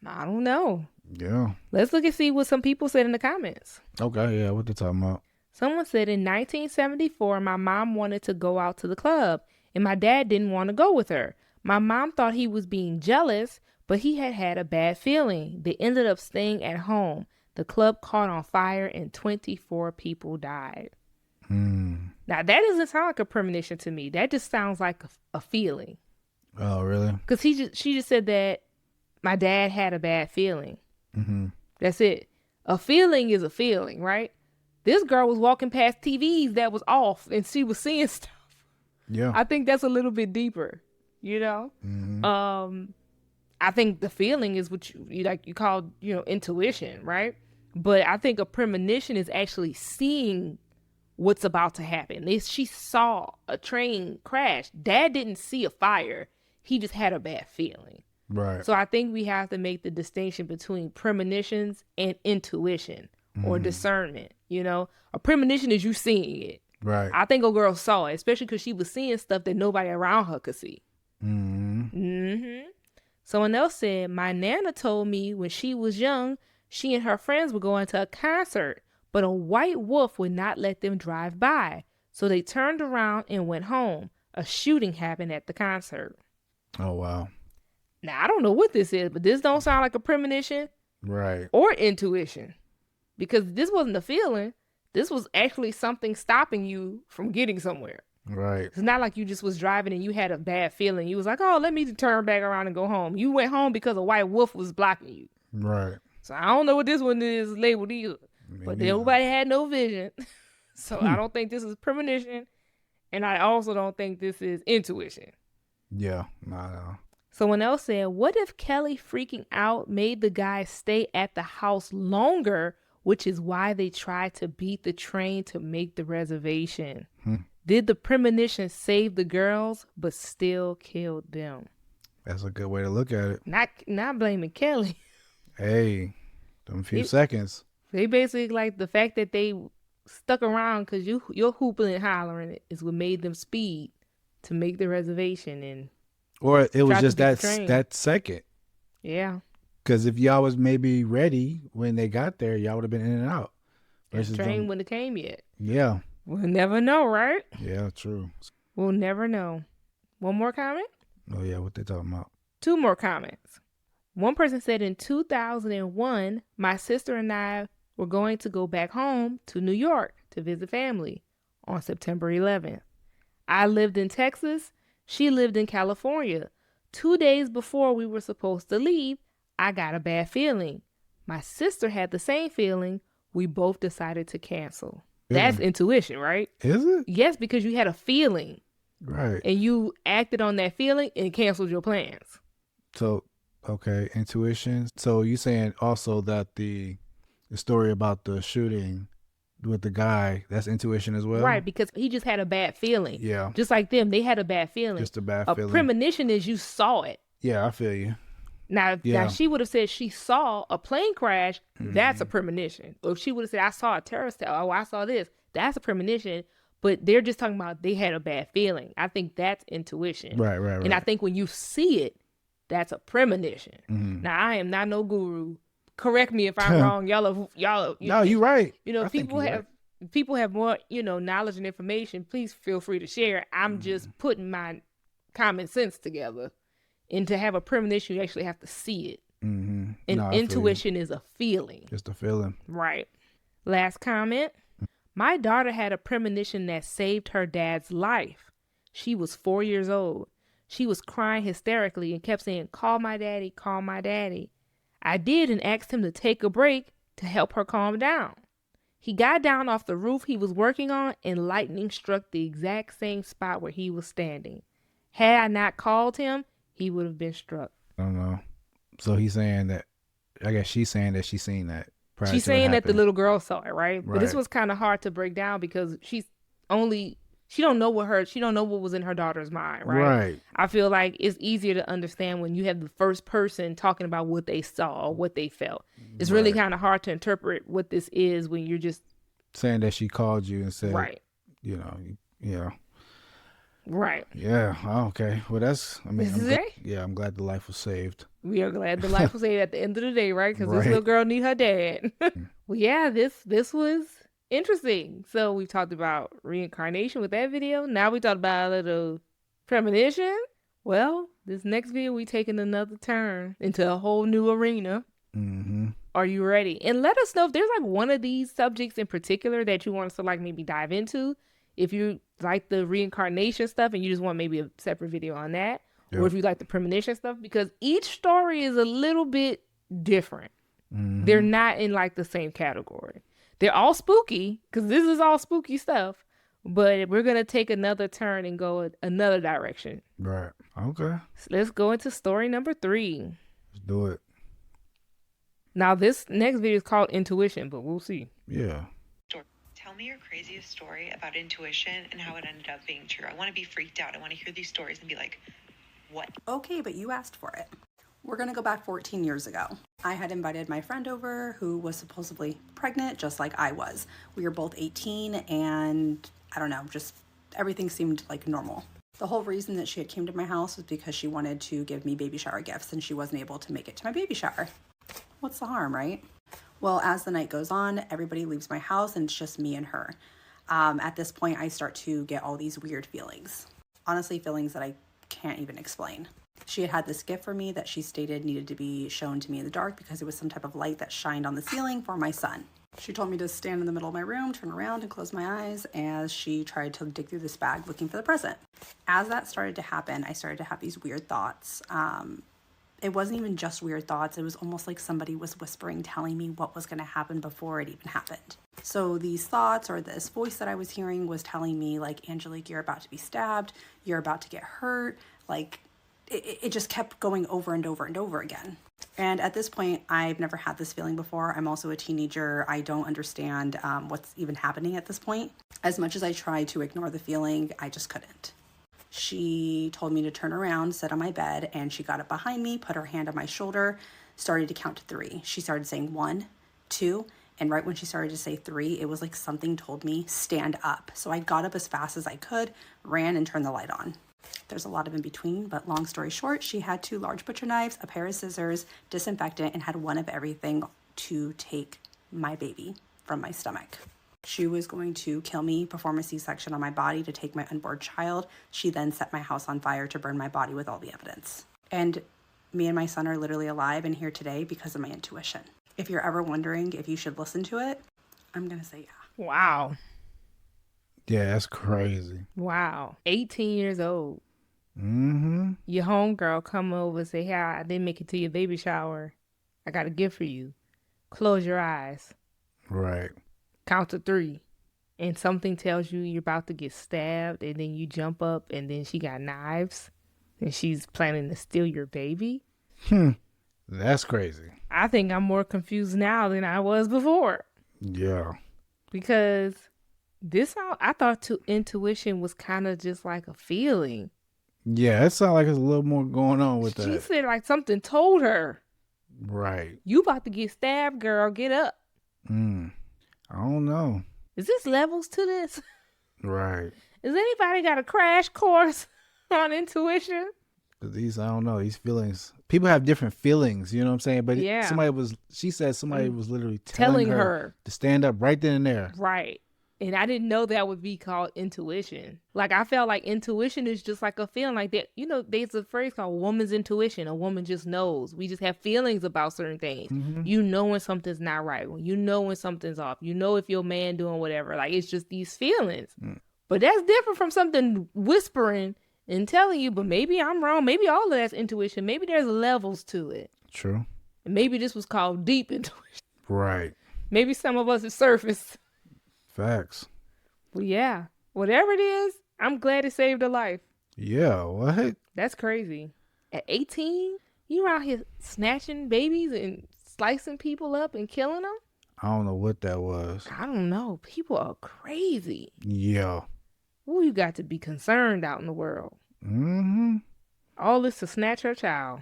I don't know. Yeah. Let's look and see what some people said in the comments. Okay. Yeah. What they talking about? Someone said in 1974, my mom wanted to go out to the club and my dad didn't want to go with her. My mom thought he was being jealous, but he had a bad feeling. They ended up staying at home. The club caught on fire and 24 people died. Now, that doesn't sound like a premonition to me. That just sounds like a feeling. Oh, really? Because she just said that my dad had a bad feeling. Mm-hmm. That's it. A feeling is a feeling, right? This girl was walking past TVs that was off and she was seeing stuff. Yeah. I think that's a little bit deeper, you know? Mm-hmm. I think the feeling is what you call, intuition, right? But I think a premonition is actually seeing what's about to happen. She saw a train crash. Dad didn't see a fire. He just had a bad feeling. Right. So I think we have to make the distinction between premonitions and intuition or discernment. A premonition is you seeing it. Right. I think a girl saw it, especially because she was seeing stuff that nobody around her could see. Someone else said, my Nana told me when she was young, she and her friends were going to a concert, but a white wolf would not let them drive by. So they turned around and went home. A shooting happened at the concert. Oh, wow. Now, I don't know what this is, but this don't sound like a premonition Right. or intuition, because this wasn't a feeling. This was actually something stopping you from getting somewhere. Right. It's not like you just was driving and you had a bad feeling. You was like, oh, let me turn back around and go home. You went home because a white wolf was blocking you. Right. So I don't know what this one is labeled either. But nobody had no vision. So I don't think this is premonition. And I also don't think this is intuition. Yeah. No. Someone else said, what if Kelly freaking out made the guy stay at the house longer, which is why they tried to beat the train to make the reservation? Did the premonition save the girls, but still killed them? That's a good way to look at it. Not blaming Kelly. Hey, them few seconds. They basically like the fact that they stuck around because you're hooping and hollering is what made them speed to make the reservation. And or it was just that second. Yeah. Because if y'all was maybe ready when they got there, y'all would have been in and out. The train wouldn't have came yet. Yeah. We'll never know, right? Yeah, true. We'll never know. One more comment? Oh, yeah, what they talking about? 2 more comments. One person said in 2001, my sister and I were going to go back home to New York to visit family on September 11th. I lived in Texas. She lived in California. 2 days before we were supposed to leave, I got a bad feeling. My sister had the same feeling. We both decided to cancel. That's intuition, right? Is it? Yes, because you had a feeling. Right. And you acted on that feeling and canceled your plans. So, okay, intuition. So you saying also that the story about the shooting with the guy, that's intuition as well? Right, because he just had a bad feeling. Yeah. Just like them, they had a bad feeling. Just a bad feeling. A premonition is you saw it. Yeah, I feel you. Now she would have said she saw a plane crash. That's a premonition. Or if she would have said, I saw a terrorist, I saw this. That's a premonition. But they're just talking about they had a bad feeling. I think that's intuition. Right. And I think when you see it, that's a premonition. Now, I am not no guru. Correct me if I'm wrong. Y'all. No, you're right. People have more, knowledge and information. Please feel free to share. I'm just putting my common sense together. And to have a premonition, you actually have to see it. And No, I feel you. intuition is a feeling. Just a feeling. Right. Last comment. My daughter had a premonition that saved her dad's life. She was 4 years old. She was crying hysterically and kept saying, "Call my daddy, call my daddy." I did and asked him to take a break to help her calm down. He got down off the roof he was working on and lightning struck the exact same spot where he was standing. Had I not called him, he would have been struck. I don't know. So he's saying that, I guess she's saying that she's seen that. She's saying that the little girl saw it, right? But this Right. was kind of hard to break down because she don't know what was in her daughter's mind, right? Right. I feel like it's easier to understand when you have the first person talking about what they saw, what they felt. It's really Right. kind of hard to interpret what this is when you're just Saying that she called you and said, right, you know, yeah. right. Yeah. Oh, okay. Well, that's, I mean, This is it? yeah, I'm glad the life was saved. We are glad the life was saved at the end of the day, right? Because this Right. little girl need her dad. Well, yeah, this was interesting. So we talked about reincarnation with that video. Now we talked about a little premonition. Well, this next video we taking another turn into a whole new arena. Mm-hmm. Are you ready? And let us know if there's like one of these subjects in particular that you want us to like maybe dive into. If you like the reincarnation stuff and you just want maybe a separate video on that. Or Yep. if you like the premonition stuff, because each story is a little bit different. Mm-hmm. They're not in like the same category. They're all spooky because this is all spooky stuff. But we're going to take another turn and go another direction. Right. Okay. So let's go into story number 3. Let's do it. Now, this next video is called Intuition, but we'll see. Yeah. Tell me your craziest story about intuition and how it ended up being true. I want to be freaked out. I want to hear these stories and be like, what? Okay, but you asked for it. We're gonna go back 14 years ago. I had invited my friend over who was supposedly pregnant, just like I was. We were both 18 and I don't know, just everything seemed like normal. The whole reason that she had came to my house was because she wanted to give me baby shower gifts and she wasn't able to make it to my baby shower. What's the harm, right? Well, as the night goes on, everybody leaves my house and it's just me and her. At this point, I start to get all these weird feelings. Honestly, feelings that I can't even explain. She had this gift for me that she stated needed to be shown to me in the dark because it was some type of light that shined on the ceiling for my son. She told me to stand in the middle of my room, turn around and close my eyes as she tried to dig through this bag looking for the present. As that started to happen, I started to have these weird thoughts. It wasn't even just weird thoughts. It was almost like somebody was whispering, telling me what was going to happen before it even happened. So these thoughts or this voice that I was hearing was telling me like, Angelique, you're about to be stabbed. You're about to get hurt. Like it just kept going over and over and over again. And at this point, I've never had this feeling before. I'm also a teenager. I don't understand what's even happening at this point. As much as I tried to ignore the feeling, I just couldn't. She told me to turn around, sit on my bed, and she got up behind me, put her hand on my shoulder, started to count to 3. She started saying 1, 2, and right when she started to say 3, it was like something told me, stand up. So I got up as fast as I could, ran, and turned the light on. There's a lot of in between, but long story short, she had 2 large butcher knives, a pair of scissors, disinfectant, and had one of everything to take my baby from my stomach. She was going to kill me, perform a C-section on my body to take my unborn child. She then set my house on fire to burn my body with all the evidence. And me and my son are literally alive and here today because of my intuition. If you're ever wondering if you should listen to it, I'm going to say yeah. Wow. Yeah, that's crazy. Wow. 18 years old. Mm-hmm. Your homegirl come over and say, hey, I didn't make it to your baby shower. I got a gift for you. Close your eyes. Right. Count to 3. And something tells you you're about to get stabbed. And then you jump up and then she got knives. And she's planning to steal your baby. That's crazy. I think I'm more confused now than I was before. Yeah. Because I thought intuition was kind of just like a feeling. Yeah, it sounds like there's a little more going on with She that. said like something told her, Right. you about to get stabbed, girl. Get up. I don't know. Is this levels to this? Right. Has anybody got a crash course on intuition? These, I don't know, these feelings. People have different feelings, you know what I'm saying? But Yeah. she said somebody was literally Telling telling her her. to stand up right then and there. Right. And I didn't know that would be called intuition. Like, I felt like intuition is just like a feeling like that. You know, there's a phrase called woman's intuition. A woman just knows. We just have feelings about certain things. You know when something's not right. You know when something's off. You know if your man doing whatever. Like, it's just these feelings. But that's different from something whispering and telling you, but maybe I'm wrong. Maybe all of that's intuition. Maybe there's levels to it. True. And maybe this was called deep intuition. Right. Maybe some of us have surfaced. Facts. Well, yeah. Whatever it is, I'm glad it saved a life. Yeah, what? That's crazy. At 18, you out here snatching babies and slicing people up and killing them? I don't know what that was. I don't know. People are crazy. Yeah. Ooh, you got to be concerned out in the world. Mm-hmm. All this to snatch her child.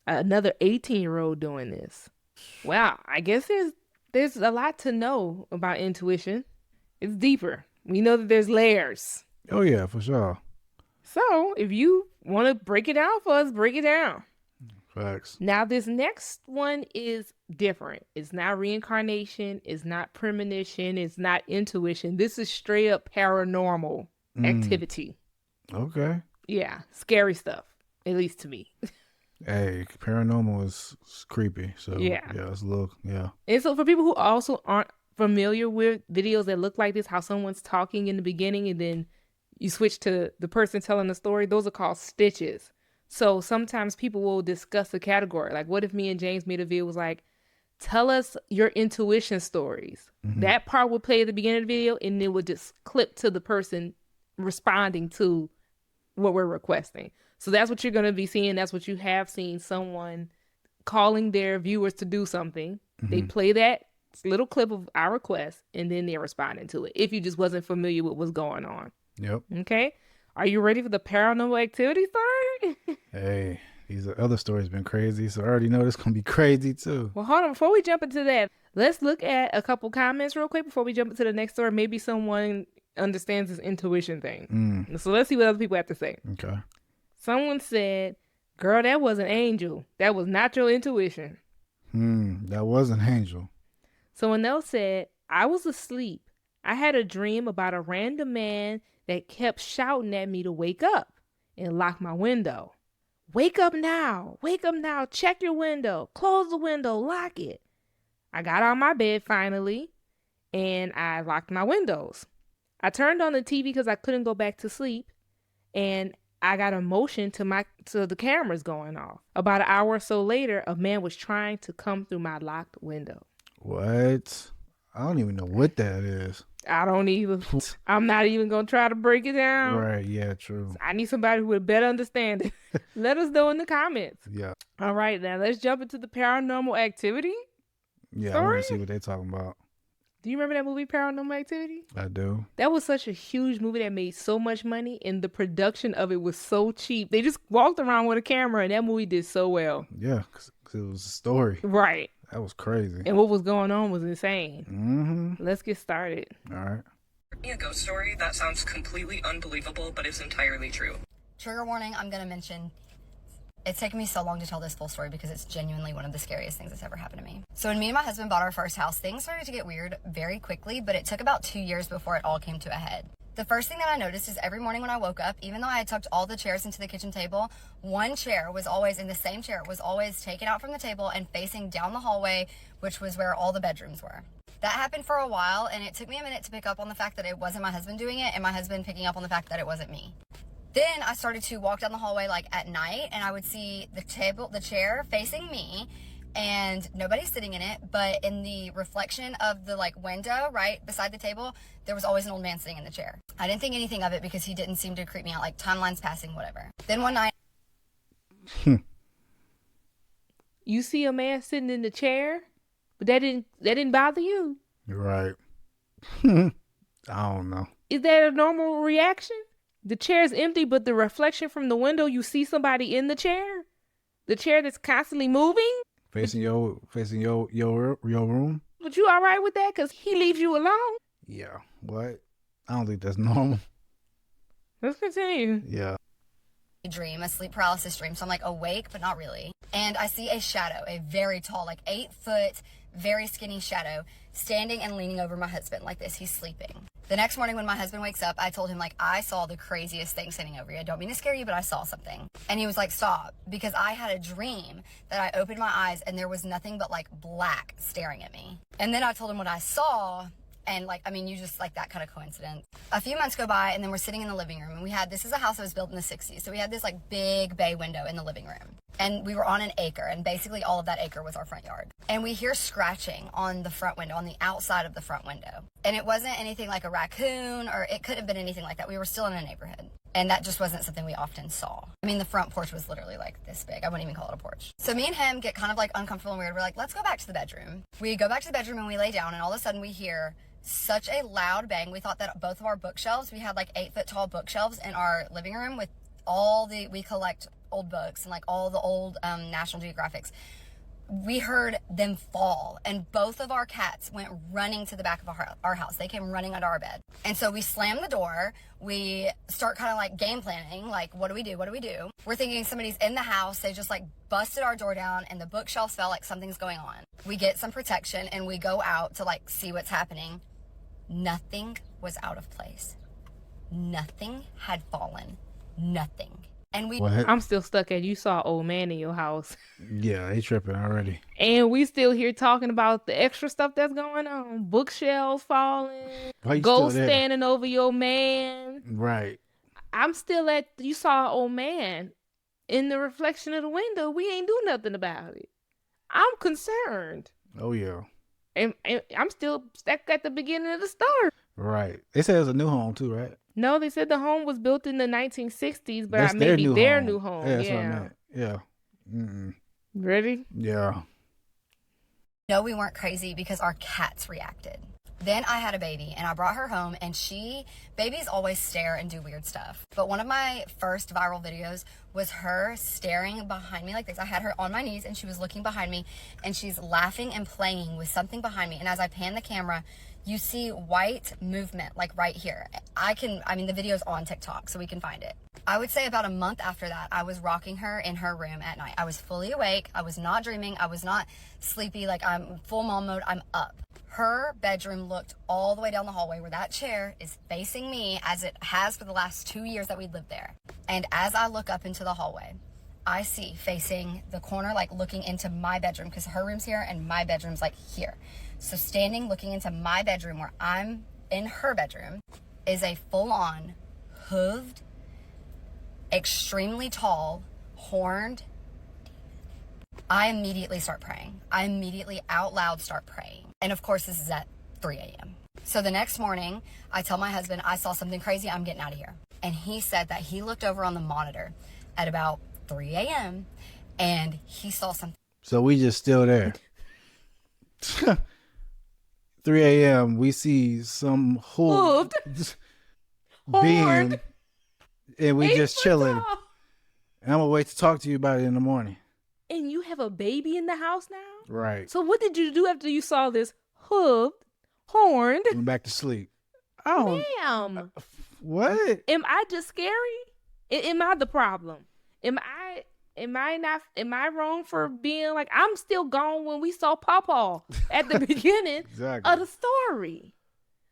Another 18-year-old doing this. Wow, I guess there's a lot to know about intuition. It's deeper. We know that there's layers. Oh, yeah, for sure. So, if you want to break it down for us, break it down. Facts. Now, this next one is different. It's not reincarnation. It's not premonition. It's not intuition. This is straight up paranormal activity. Okay. Yeah, scary stuff, at least to me. Hey, paranormal is creepy. So, Yeah. it's a little, yeah. And so for people who also aren't familiar with videos that look like this, how someone's talking in the beginning and then you switch to the person telling the story, those are called stitches. So sometimes people will discuss a category. Like, what if me and James made a video was like, tell us your intuition stories. That part would play at the beginning of the video and it would just clip to the person responding to what we're requesting. So that's what you're going to be seeing. That's what you have seen, someone calling their viewers to do something. They play that little clip of our request and then they're responding to it. If you just wasn't familiar with what's going on. Yep. Okay. Are you ready for the paranormal activity story? Hey, these other stories been crazy, so I already know this going to be crazy too. Well, hold on. Before we jump into that, let's look at a couple comments real quick before we jump into the next story. Maybe someone understands this intuition thing. So let's see what other people have to say. Okay. Someone said, girl, that was an angel. That was not your intuition. That was an angel. Someone else said, I was asleep. I had a dream about a random man that kept shouting at me to wake up and lock my window. Wake up now. Wake up now. Check your window. Close the window. Lock it. I got out of my bed finally and I locked my windows. I turned on the TV because I couldn't go back to sleep and I got a motion to the cameras going off. About an hour or so later, a man was trying to come through my locked window. What? I don't even know what that is. I don't either. I'm not even going to try to break it down. Right, yeah, true. I need somebody who would better understand it. Let us know in the comments. Yeah. All right, now let's jump into the paranormal activity. Yeah, Story? I want to see what they're talking about. Do you remember that movie, Paranormal Activity? I do. That was such a huge movie that made so much money, and the production of it was so cheap. They just walked around with a camera, and that movie did so well. Yeah, because it was a story. Right. That was crazy. And what was going on was insane. Mm-hmm. Let's get started. All right. A ghost story that sounds completely unbelievable, but is entirely true. Trigger warning, I'm going to mention, it's taken me so long to tell this full story because it's genuinely one of the scariest things that's ever happened to me. So when me and my husband bought our first house, things started to get weird very quickly, but it took about 2 years before it all came to a head. The first thing that I noticed is every morning when I woke up, even though I had tucked all the chairs into the kitchen table, one chair was always in the same chair, was always taken out from the table and facing down the hallway, which was where all the bedrooms were. That happened for a while, and it took me a minute to pick up on the fact that it wasn't my husband doing it and my husband picking up on the fact that it wasn't me. Then I started to walk down the hallway like at night, and I would see the chair facing me and nobody's sitting in it, but in the reflection of the like window right beside the table, there was always an old man sitting in the chair. I didn't think anything of it because he didn't seem to creep me out, like timelines passing, whatever. Then one night, You see a man sitting in the chair, but that didn't bother you. You're right. I don't know. Is that a normal reaction? The chair's empty, but the reflection from the window, you see somebody in the chair? The chair that's constantly moving? Facing your room? But you all right with that? Because he leaves you alone? Yeah. What? I don't think that's normal. Let's continue. Yeah. dream, a sleep paralysis dream. So I'm like awake, but not really. And I see a shadow, a very tall, like 8 foot, very skinny shadow standing and leaning over my husband like this. He's sleeping. The next morning when my husband wakes up, I told him, like, I saw the craziest thing standing over you. I don't mean to scare you, but I saw something. And he was like, stop. Because I had a dream that I opened my eyes and there was nothing but like black staring at me. And then I told him what I saw. And like, I mean, you just like that kind of coincidence. A few months go by and then we're sitting in the living room and this is a house that was built in the 60s. So we had this like big bay window in the living room. And we were on an acre, and basically all of that acre was our front yard. And we hear scratching on the front window, on the outside of the front window. And it wasn't anything like a raccoon, or it could have been anything like that. We were still in a neighborhood. And that just wasn't something we often saw. I mean, the front porch was literally like this big. I wouldn't even call it a porch. So me and him get kind of like uncomfortable and weird. We're like, let's go back to the bedroom. We go back to the bedroom and we lay down, and all of a sudden we hear such a loud bang. We thought that both of our bookshelves, we had like 8-foot tall bookshelves in our living room with we collect old books and like all the old National Geographics. We heard them fall, and both of our cats went running to the back of our house. They came running under our bed. And so we slammed the door. We start kind of like game planning, like, what do we do? What do we do? We're thinking somebody's in the house. They just like busted our door down and the bookshelves fell, like something's going on. We get some protection and we go out to like see what's happening. Nothing was out of place. Nothing had fallen. Nothing. And I'm still stuck at, you saw old man in your house. Yeah, they tripping already. And we still here talking about the extra stuff that's going on. Bookshelves falling. Ghost standing over your man. Right. I'm still at, you saw an old man in the reflection of the window. We ain't do nothing about it. I'm concerned. Oh, yeah. And I'm still stuck at the beginning of the story. Right. They said it was a new home too, right? No, they said the home was built in the 1960s, but That's maybe their new new home. Yeah, that's what I meant. Yeah. Mm-mm. Ready? Yeah. No, we weren't crazy because our cats reacted. Then I had a baby and I brought her home, and babies always stare and do weird stuff. But one of my first viral videos was her staring behind me like this. I had her on my knees and she was looking behind me and she's laughing and playing with something behind me. And as I pan the camera, you see white movement like right here. The video's on TikTok, so we can find it. I would say about a month after that, I was rocking her in her room at night. I was fully awake. I was not dreaming. I was not sleepy. Like, I'm full mom mode. I'm up. Her bedroom looked all the way down the hallway where that chair is facing me, as it has for the last 2 years that we lived there. And as I look up into the hallway, I see facing the corner, like looking into my bedroom, because her room's here and my bedroom's like here. So standing, looking into my bedroom where I'm in her bedroom, is a full-on, hooved, extremely tall, horned. I immediately start praying. I immediately out loud start praying. And of course, this is at 3 a.m. So the next morning, I tell my husband, I saw something crazy. I'm getting out of here. And he said that he looked over on the monitor at about 3 a.m. and he saw something. So we just still there. 3 a.m. we see some hooved being, and we just chilling. And I'm gonna wait to talk to you about it in the morning. And you have a baby in the house now? Right. So what did you do after you saw this hooved, horned? Went back to sleep. Oh, ma'am. What? Am I just scary? Am I the problem? Am I wrong for being like, I'm still gone when we saw Pawpaw at the beginning exactly. of the story?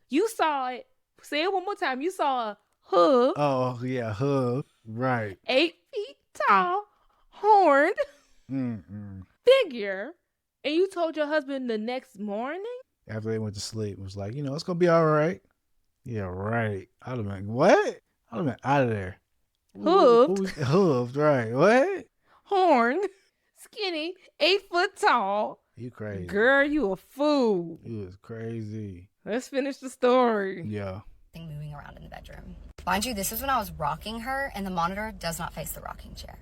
You saw it. Say it one more time. You saw a hoof. Oh, yeah, hoof. Right. 8 feet tall, horned figure. And you told your husband the next morning? After they went to sleep, it was like, it's going to be all right. Yeah, right. I'd have been, what? I'd have been out of there. Hooved. Hooved, right. What? Horned, skinny, 8 foot tall. You crazy. Girl, you a fool. You was crazy. Let's finish the story. Yeah. Moving around in the bedroom. Mind you, this is when I was rocking her and the monitor does not face the rocking chair.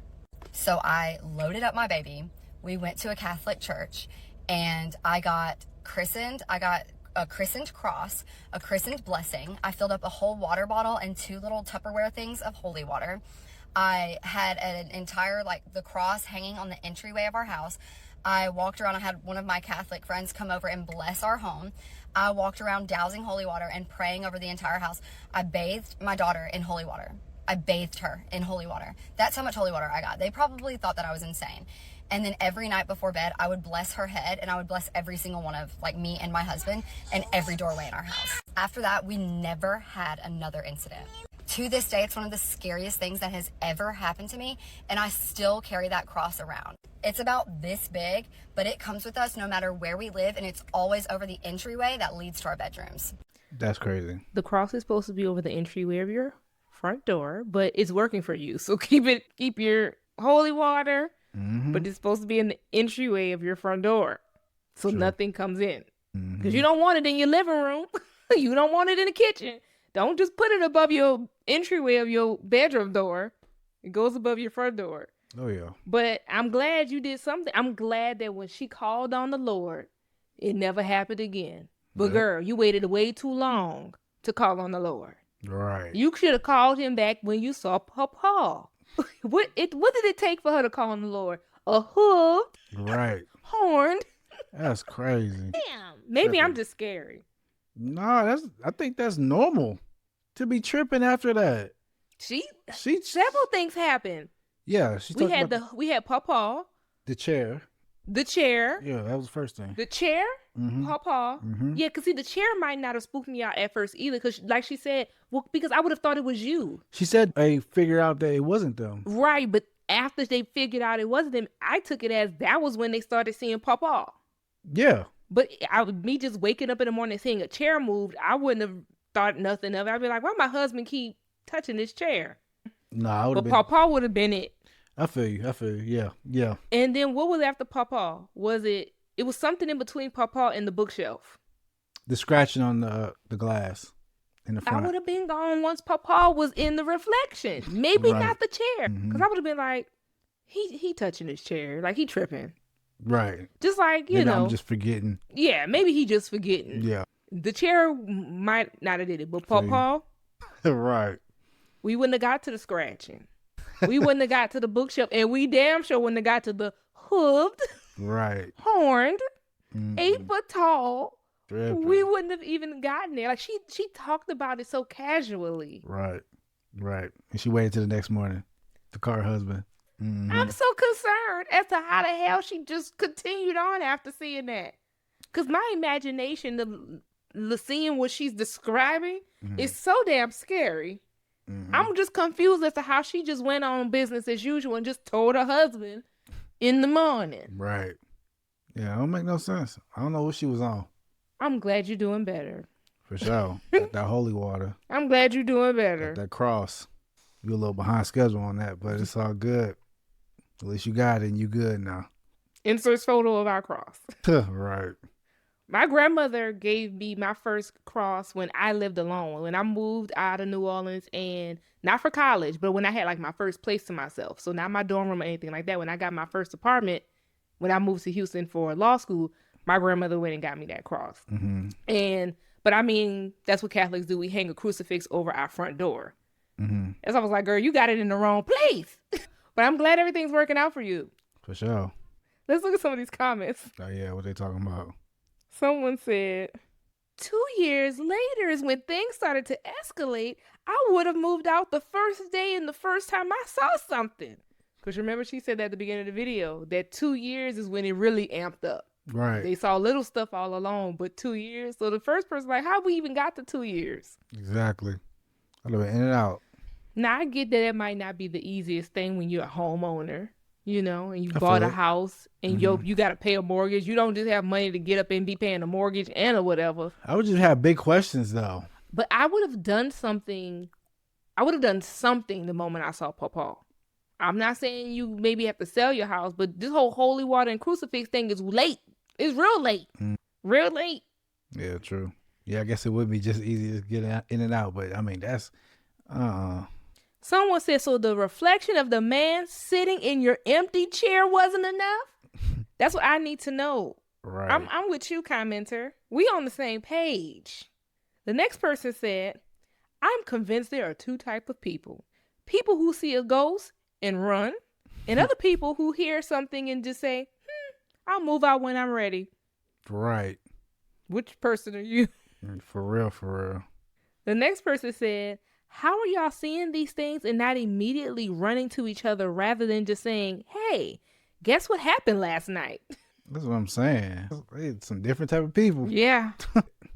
So I loaded up my baby. We went to a Catholic church and I got christened. I got a christened cross, a christened blessing. I filled up a whole water bottle and 2 little Tupperware things of holy water. I had an entire, the cross hanging on the entryway of our house. I walked around. I had one of my Catholic friends come over and bless our home. I walked around dousing holy water and praying over the entire house. I bathed my daughter in holy water. I bathed her in holy water. That's how much holy water I got. They probably thought that I was insane. And then every night before bed, I would bless her head, and I would bless every single one of, like, me and my husband and every doorway in our house. After that, we never had another incident. To this day, it's one of the scariest things that has ever happened to me, and I still carry that cross around. It's about this big, but it comes with us no matter where we live, and it's always over the entryway that leads to our bedrooms. That's crazy. The cross is supposed to be over the entryway of your front door, but it's working for you. So keep your holy water, but it's supposed to be in the entryway of your front door, so nothing comes in. Because you don't want it in your living room. You don't want it in the kitchen. Don't just put it above your entryway of your bedroom door. It goes above your front door. Oh, yeah. But I'm glad you did something. I'm glad that when she called on the Lord, it never happened again. But girl, you waited way too long to call on the Lord. Right. You should have called him back when you saw Papa. What did it take for her to call on the Lord? A hooked, Right. horned. That's crazy. Damn. Maybe I'm just scary. No, I think that's normal to be tripping after that. She She several things happened. Yeah, she We talked had about we had Papa, the chair. the chair, Yeah, that was the first thing. the chair, Mhm. Papa. Yeah, because see, the chair might not have spooked me out at first either. Because, like she said, well, because I would have thought it was you. She said they figured out that it wasn't them. Right, but after they figured out it wasn't them, I took it as that was when they started seeing Papa. Yeah. But me just waking up in the morning seeing a chair moved, I wouldn't have thought nothing of it. I'd be like, why my husband keep touching this chair? No, I would have But been. Papa would have been it. I feel you. Yeah. Yeah. And then what was after Papa? It was something in between Papa and the bookshelf. The scratching on the glass in the I front. would have been gone once Papa was in the reflection. Maybe Right. not the chair. Because I would have been like, he touching his chair. Like, he tripping. Right. Just like, you Maybe know. I'm just forgetting. Yeah, maybe he just forgetting. Yeah. The chair might not have did it. But Papa, Right. we wouldn't have got to the scratching. We wouldn't have got to the bookshelf. And we damn sure wouldn't have got to the hooved, Right. horned, Mm-mm. 8 foot tall. Tripping. We wouldn't have even gotten there. Like, she talked about it so casually. Right. Right. And she waited till the next morning to call her husband. Mhm. I'm so concerned as to how the hell she just continued on after seeing that. Because my imagination, the seeing what she's describing is so damn scary. I'm just confused as to how she just went on business as usual and just told her husband in the morning. Right. Yeah, it don't make no sense. I don't know what she was on. I'm glad you're doing better. For sure. that holy water. I'm glad you're doing better. That cross. You're a little behind schedule on that, but it's all good. At least you got it and you good now. Insert photo of our cross. Right. My grandmother gave me my first cross when I lived alone. When I moved out of New Orleans, and not for college, but when I had like my first place to myself. So not my dorm room or anything like that. When I got my first apartment, when I moved to Houston for law school, my grandmother went and got me that cross. But I mean, that's what Catholics do. We hang a crucifix over our front door. And so I was like, girl, you got it in the wrong place. But I'm glad everything's working out for you. For sure. Let's look at some of these comments. Oh, yeah, what they talking about? Someone said, 2 years later is when things started to escalate. I would have moved out the first day and the first time I saw something. Because remember, she said that at the beginning of the video, that 2 years is when it really amped up. Right. They saw little stuff all along, but 2 years. So the first person, like, how we even got to 2 years? Exactly. I'd have been in and out. Now, I get that it might not be the easiest thing when you're a homeowner, you know, and you I bought feel a it. house and you got to pay a mortgage. You don't just have money to get up and be paying a mortgage and or whatever. I would just have big questions, though. But I would have done something. I would have done something the moment I saw Papa. I'm not saying you maybe have to sell your house, but this whole holy water and crucifix thing is late. It's real late. Real late. Yeah, true. Yeah, I guess it would be just easy to get in and out, but I mean, that's, Someone said, so the reflection of the man sitting in your empty chair wasn't enough? That's what I need to know. right. I'm with you, commenter. We on the same page. The next person said, I'm convinced there are 2 types of people. People who see a ghost and run, and other people who hear something and just say, I'll move out when I'm ready. Right. Which person are you? For real, for real. The next person said, how are y'all seeing these things and not immediately running to each other rather than just saying, hey, guess what happened last night? That's what I'm saying. It's some different type of people. Yeah.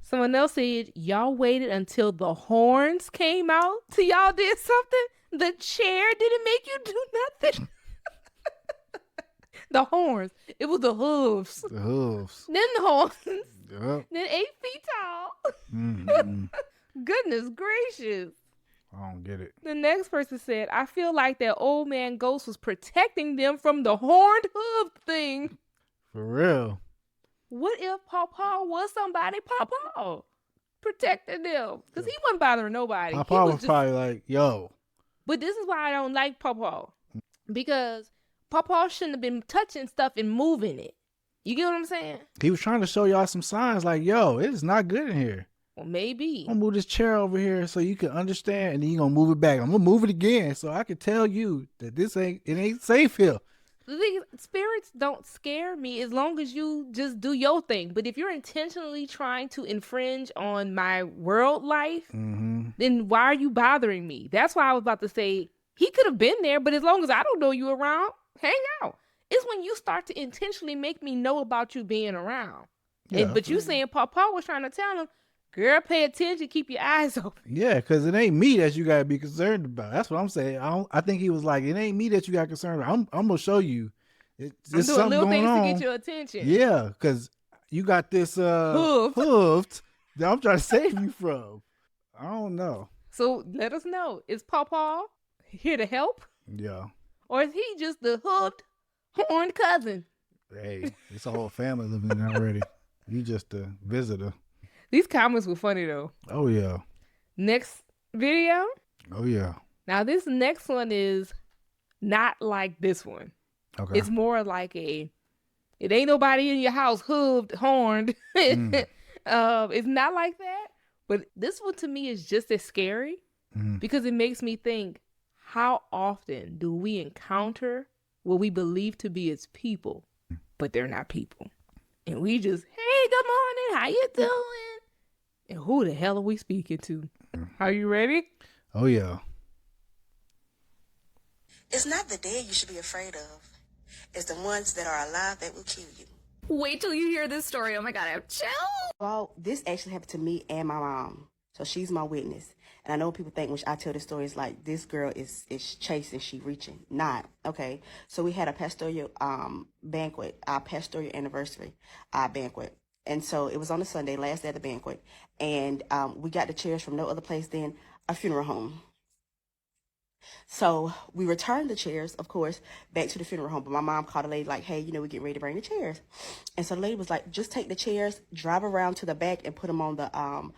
Someone else said, y'all waited until the horns came out till y'all did something? The chair didn't make you do nothing? The horns. It was the hooves. The hooves. Then the horns. Yep. Then 8 feet tall. Mm-hmm. Goodness gracious. I don't get it. The next person said, I feel like that old man ghost was protecting them from the horned hoof thing. For real. What if Pawpaw was somebody Pawpaw protecting them? Because he wasn't bothering nobody. Pawpaw was probably like, yo. But this is why I don't like Pawpaw. Because Pawpaw shouldn't have been touching stuff and moving it. You get what I'm saying? He was trying to show y'all some signs like, yo, it's not good in here. Well, maybe. I'm gonna move this chair over here so you can understand, and then you're gonna move it back. I'm gonna move it again so I can tell you that it ain't safe here. The thing is, spirits don't scare me as long as you just do your thing. But if you're intentionally trying to infringe on my world life, then why are you bothering me? That's why I was about to say, he could have been there, but as long as I don't know you around, hang out. It's when you start to intentionally make me know about you being around. Yeah. But you saying Pawpaw was trying to tell him, girl, pay attention, keep your eyes open. Yeah, because it ain't me that you gotta be concerned about. That's what I'm saying. I think he was like, it ain't me that you got concerned about. I'm gonna show you. I'm doing something little going things on. to get your attention. Yeah, because you got this hoofed that I'm trying to save you from. I don't know. So let us know. Is Pawpaw here to help? Yeah. Or is he just the hooked, horned cousin? Hey, it's a whole family living in there already. You just a visitor. These comments were funny though. Oh yeah. Next video. Oh yeah. Now this next one is not like this one. Okay. It's more like it ain't nobody in your house hooved, horned. It's not like that. But this one to me is just as scary because it makes me think, how often do we encounter what we believe to be as people, but they're not people? And we just, hey, good morning, how you doing? And who the hell are we speaking to? Are you ready? Oh yeah. It's not the dead you should be afraid of. It's the ones that are alive that will kill you. Wait till you hear this story. Oh my God, I have chills. Well, this actually happened to me and my mom. So she's my witness. And I know people think when I tell this story, it's like this girl is chasing, she reaching. Not. Okay. So we had a pastoral banquet, our pastoral anniversary banquet. And so it was on a Sunday, last day of the banquet. And we got the chairs from no other place than a funeral home. So we returned the chairs, of course, back to the funeral home. But my mom called a lady like, hey, we're getting ready to bring the chairs. And so the lady was like, just take the chairs, drive around to the back and put them on the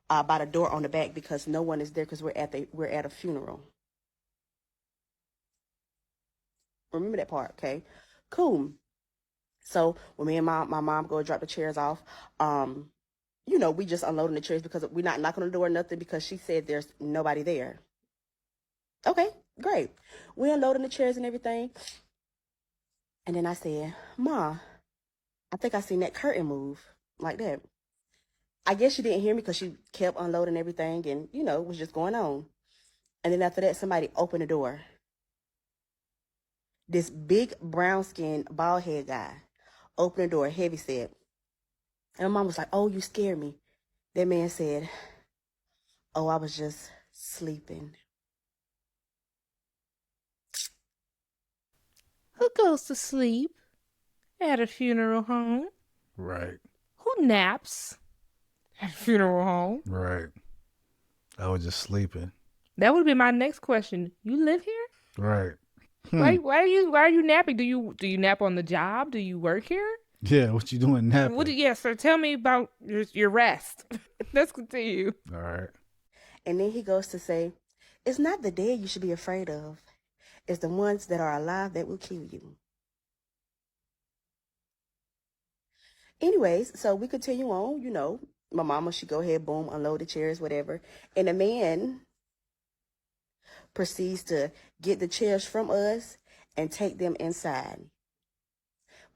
by the door on the back because no one is there because we're at a funeral. Remember that part, okay? Cool. So when me and my mom go drop the chairs off, we just unloading the chairs because we're not knocking on the door or nothing because she said there's nobody there. Okay, great. We unloading the chairs and everything. And then I said, Ma, I think I seen that curtain move like that. I guess she didn't hear me because she kept unloading everything and, it was just going on. And then after that, somebody opened the door. This big brown-skinned, bald-head guy opened the door, heavy set. And my mom was like, oh, you scared me. That man said, oh, I was just sleeping. Who goes to sleep at a funeral home? Right. Who naps at a funeral home? Right. I was just sleeping. That would be my next question. You live here? Right. Why are you napping? Do you nap on the job? Do you work here? Yeah, what you doing napping? Yes, sir. Tell me about your rest. Let's continue. All right. And then he goes to say, it's not the dead you should be afraid of. It's the ones that are alive that will kill you. Anyways, so we continue on, my mama should go ahead, boom, unload the chairs, whatever. And the man proceeds to get the chairs from us and take them inside.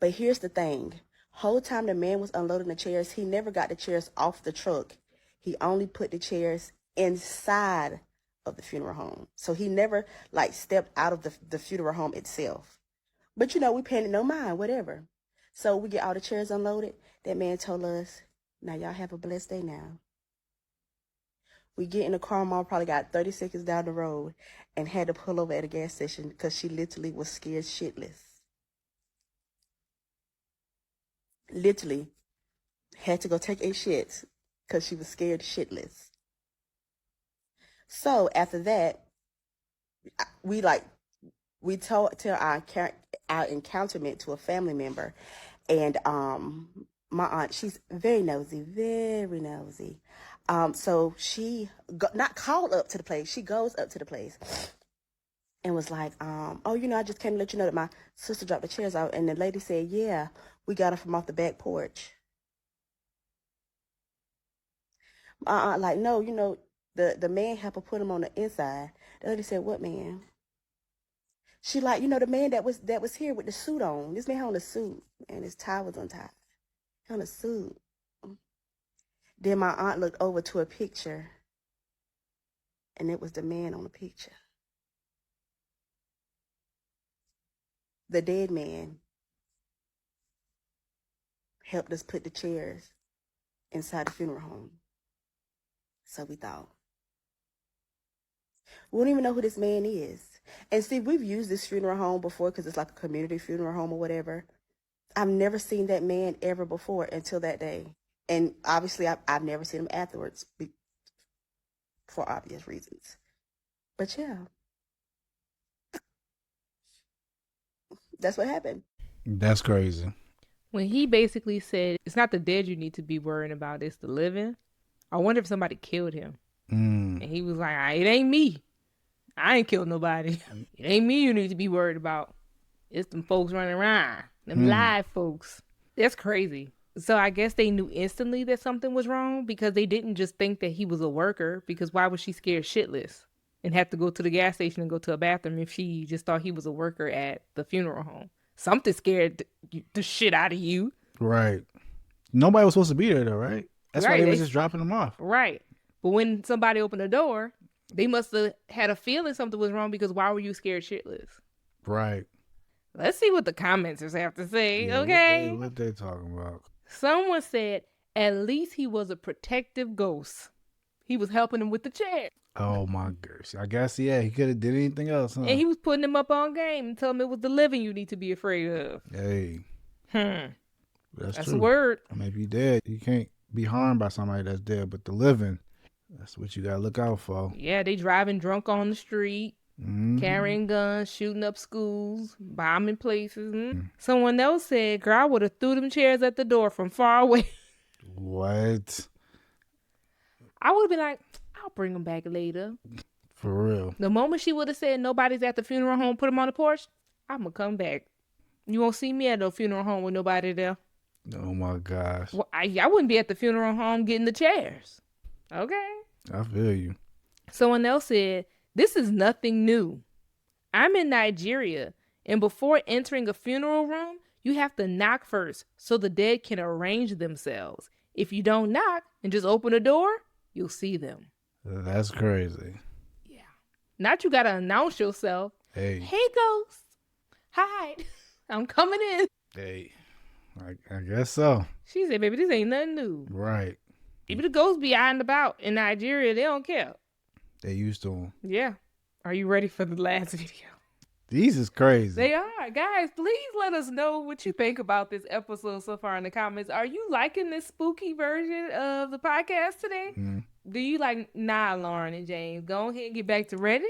But here's the thing. Whole time the man was unloading the chairs, he never got the chairs off the truck. He only put the chairs inside of the funeral home. So he never stepped out of the funeral home itself. But you know, we paying it no mind, whatever. So we get all the chairs unloaded. That man told us, now y'all have a blessed day now. We get in the car, Mom probably got 30 seconds down the road and had to pull over at a gas station because she literally was scared shitless. Literally had to go take a shit because she was scared shitless. So after that, we tell our encounterment to a family member, and my aunt, she's very nosy, very nosy. So she not called up to the place. She goes up to the place and was like, oh, you know, I just came to let you know that my sister dropped the chairs out. And the lady said, yeah, we got her from off the back porch. My aunt like, no, you know, the man helper put him on the inside. The lady said, what man? She like, you know, the man that was here with the suit on. This man had on a suit and his tie was untied. He on a suit. Then my aunt looked over to a picture, and it was the man on the picture. The dead man helped us put the chairs inside the funeral home. So we thought. We don't even know who this man is. And see, we've used this funeral home before because it's like a community funeral home or whatever. I've never seen that man ever before until that day. And obviously, I've never seen him afterwards for obvious reasons. But yeah, that's what happened. That's crazy. When he basically said, it's not the dead you need to be worrying about, it's the living. I wonder if somebody killed him. And he was like, it ain't me. I ain't killed nobody. It ain't me you need to be worried about. It's them folks running around. Them live folks. That's crazy. So I guess they knew instantly that something was wrong because they didn't just think that he was a worker, because why was she scared shitless and have to go to the gas station and go to a bathroom if she just thought he was a worker at the funeral home? Something scared the shit out of you. Right. Nobody was supposed to be there though, right? That's why they were just dropping them off. Right. But when somebody opened the door, they must have had a feeling something was wrong, because why were you scared shitless? Right. Let's see what the commenters have to say, Yeah, okay? What they talking about? Someone said, at least he was a protective ghost. He was helping him with the chair. Oh my gosh. I guess, yeah, he could have did anything else, huh? And he was putting him up on game and telling him it was the living you need to be afraid of. Hey. That's a true. word. I mean, if you dead, you can't be harmed by somebody that's dead, but the living, that's what you got to look out for. Yeah, they driving drunk on the street, carrying guns, shooting up schools, bombing places. Someone else said, girl, I would have threw them chairs at the door from far away. What? I would have been like, I'll bring them back later. For real. The moment she would have said nobody's at the funeral home, put them on the porch, I'm going to come back. You won't see me at no funeral home with nobody there. Oh my gosh. Well, I wouldn't be at the funeral home getting the chairs. Okay. I feel you. Someone else said, this is nothing new. I'm in Nigeria, and before entering a funeral room, you have to knock first so the dead can arrange themselves. If you don't knock and just open the door, you'll see them. That's crazy. Yeah. Not you got to announce yourself. Hey, ghost. Hi. I'm coming in. Hey, I guess so. She said, baby, this ain't nothing new. Right. Even the ghosts be out and about in Nigeria, they don't care. They used to them. Yeah. Are you ready for the last video? These is crazy. They are. Guys, please let us know what you think about this episode so far in the comments. Are you liking this spooky version of the podcast today? Do you like, nah, Lauren and James, go ahead and get back to Reddit?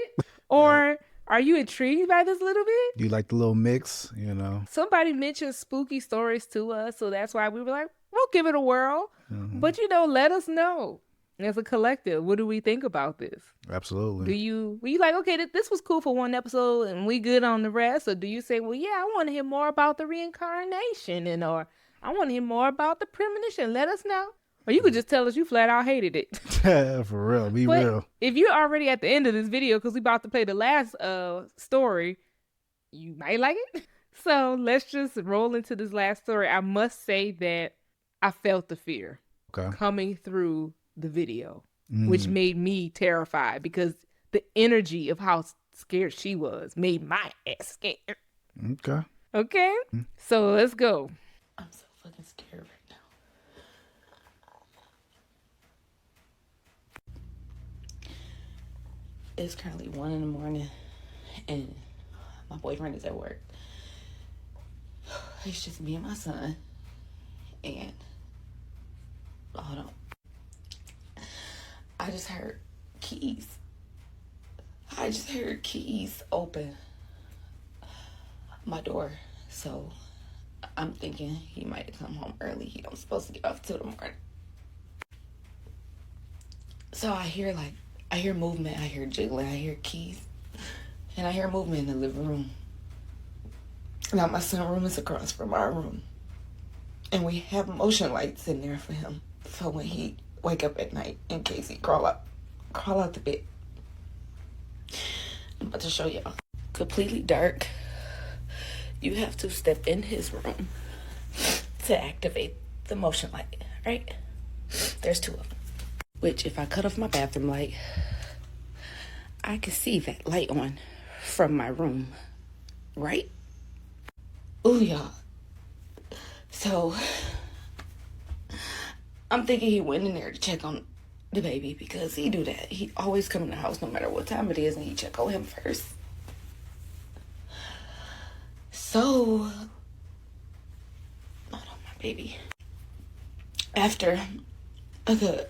Or are you intrigued by this little bit? Do you like the little mix, you know? Somebody mentioned spooky stories to us, so that's why we were like, we'll give it a whirl. But, let us know. As a collective, what do we think about this? Absolutely. Were you like, okay, this was cool for one episode and we good on the rest? Or do you say, well, yeah, I want to hear more about the reincarnation, or I want to hear more about the premonition. Let us know. Or you could just tell us you flat out hated it. For real. Be real. If you're already at the end of this video, because we about to play the last story, you might like it. So let's just roll into this last story. I must say that I felt the fear coming through the video, which made me terrified, because the energy of how scared she was made my ass scared. Okay. Okay? So let's go. I'm so fucking scared right now. It's currently 1 a.m. and my boyfriend is at work. It's just me and my son. And hold on. I just heard keys. I just heard keys open my door. So I'm thinking he might come home early. He don't supposed to get off till the morning. So I hear movement, I hear jiggling, I hear keys, and I hear movement in the living room. Now my son's room is across from our room, and we have motion lights in there for him. So when he wake up at night, in case he crawl out the bed. I'm about to show y'all. Completely dark. You have to step in his room to activate the motion light, right? There's 2 of them. Which, if I cut off my bathroom light, I can see that light on from my room, right? Ooh, y'all. So, I'm thinking he went in there to check on the baby because he do that. He always come in the house no matter what time it is and he check on him first. So, hold on, my baby. After a good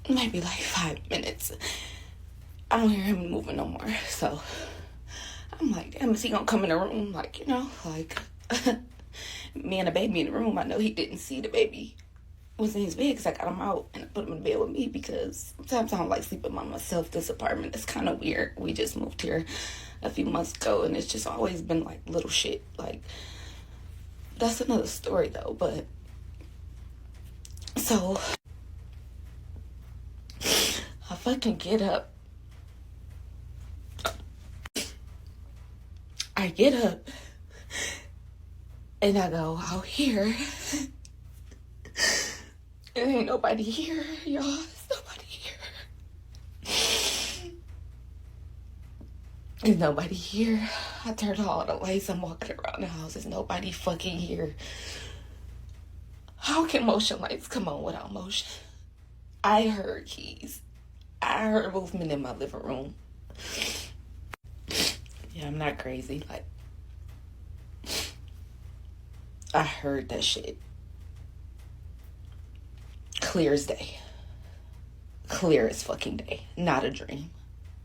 maybe like 5 minutes, I don't hear him moving no more. So I'm like, damn, is he gonna come in the room? Like, you know, like me and the baby in the room. I know he didn't see the baby was in his bed because I got him out and I put him in bed with me because sometimes I don't like sleeping by myself. This apartment is kind of weird. We just moved here a few months ago and it's just always been like little shit. Like, that's another story though. But so I fucking get up. I get up and I go out here. And ain't nobody here, y'all. There's nobody here. There's nobody here. I turned all the lights. I'm walking around the house. There's nobody fucking here. How can motion lights come on without motion? I heard keys. I heard movement in my living room. Yeah, I'm not crazy. Like, I heard that shit. Clear as day. Clear as fucking day. Not a dream.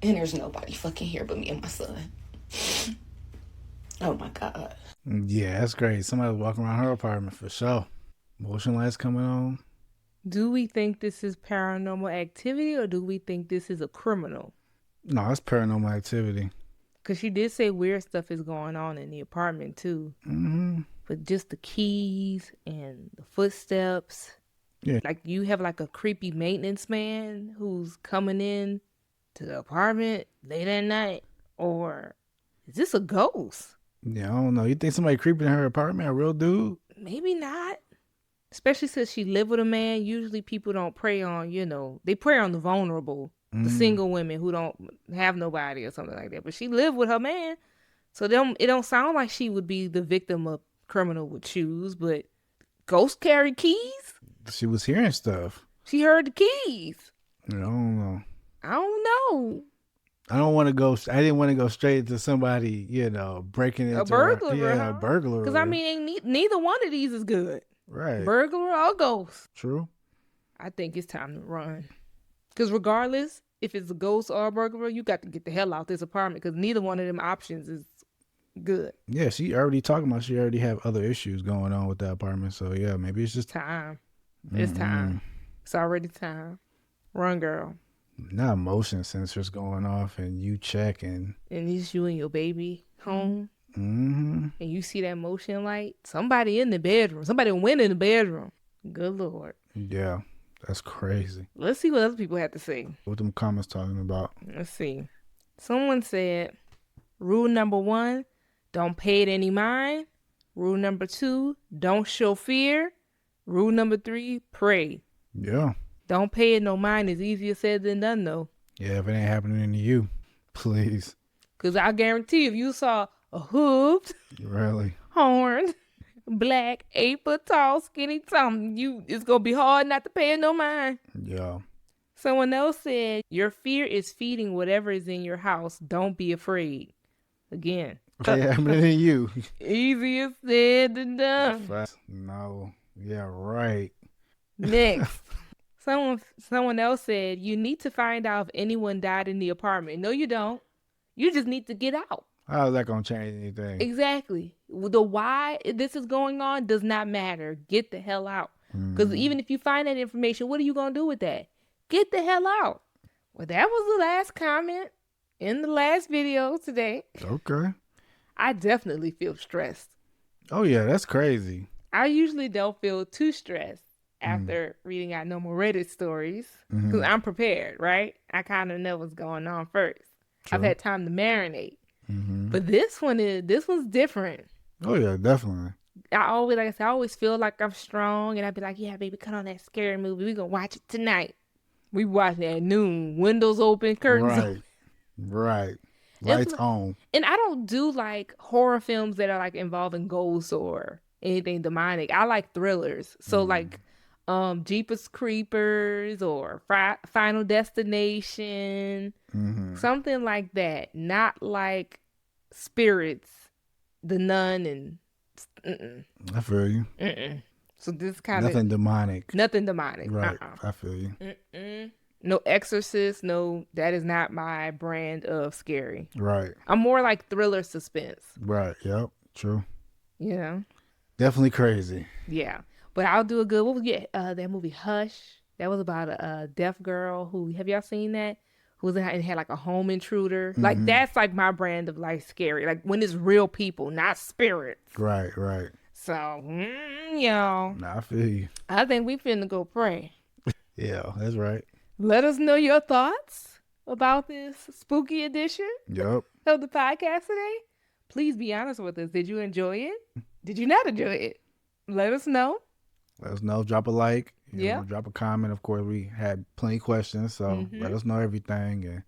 And there's nobody fucking here but me and my son. Oh my God. Yeah, that's great. Somebody walking around her apartment for sure. Motion lights coming on. Do we think this is paranormal activity or do we think this is a criminal? No, it's paranormal activity. Because she did say weird stuff is going on in the apartment too. Mm-hmm. But just the keys and the footsteps. Yeah. Like you have like a creepy maintenance man who's coming in to the apartment late at night. Or is this a ghost? Yeah, I don't know. You think somebody creeping in her apartment, a real dude? Maybe not. Especially since she lived with a man. Usually people don't prey on, they prey on the vulnerable. The single women who don't have nobody or something like that. But she lived with her man. So it don't sound like she would be the victim a criminal would choose. But ghosts carry keys? She was hearing stuff. She heard the keys. I don't know. I don't know. I didn't want to go straight to somebody, breaking into A burglar. a burglar. Because, neither one of these is good. Right. Burglar or ghost. True. I think it's time to run. Because regardless, if it's a ghost or a burglar, you got to get the hell out this apartment because neither one of them options is good. Yeah, she already have other issues going on with that apartment. So, yeah, maybe it's just time. It's time. It's already time. Run, girl. Now motion sensors going off and you checking. And it's you and your baby home. Mm-hmm. And you see that motion light. Somebody in the bedroom. Somebody went in the bedroom. Good Lord. Yeah, that's crazy. Let's see what other people have to say. What them comments talking about? Let's see. Someone said, rule number 1, don't pay it any mind. Rule number 2, don't show fear. Rule number 3, pray. Yeah. Don't pay it no mind is easier said than done, though. Yeah, if it ain't happening to you, please. Because I guarantee if you saw a hooved, Really? horned, black, 8 foot tall, skinny something. It's gonna be hard not to pay no mind. Yeah. Someone else said, your fear is feeding whatever is in your house. Don't be afraid. Again. Okay, happening to you. Easier said than done. No. Yeah, right. Next. Someone else said, you need to find out if anyone died in the apartment. No, you don't. You just need to get out. How is that going to change anything? Exactly. The why this is going on does not matter. Get the hell out. Because even if you find that information, what are you going to do with that? Get the hell out. Well, that was the last comment in the last video today. Okay. I definitely feel stressed. Oh, yeah, that's crazy. I usually don't feel too stressed after reading out no more Reddit stories because I'm prepared, right? I kind of know what's going on first. True. I've had time to marinate. But this one's different. Oh, yeah, definitely. I always feel like I'm strong, and I'd be like, yeah, baby, cut on that scary movie. We're going to watch it tonight. We watch it at noon. Windows open, curtains open. Right. Lights on. And I don't do like horror films that are like involving ghosts or anything demonic. I like thrillers. So like Jeepers Creepers or Final Destination, something like that. Not like Spirits, The Nun, and I feel you. So this kind of nothing demonic. Right. I feel you. No Exorcist. No, that is not my brand of scary. Right. I'm more like thriller suspense. Right. Yep. True. You know? Definitely crazy. Yeah. But I'll do a good, what was that movie Hush? That was about a deaf girl who, have y'all seen that? Who was and had like a home intruder. Like that's like my brand of like scary. Like when it's real people, not spirits. Right. So, y'all. Nah, I feel you. I think we finna go pray. Yeah, that's right. Let us know your thoughts about this spooky edition of the podcast today. Please be honest with us. Did you enjoy it? Did you not enjoy it? Let us know. Let us know. Drop a like. Yeah. Drop a comment. Of course, we had plenty of questions, so let us know everything. And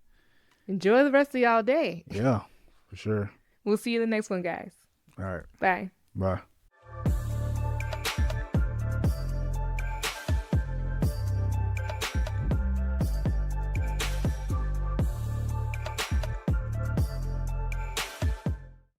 enjoy the rest of y'all day. Yeah, for sure. We'll see you in the next one, guys. All right. Bye. Bye.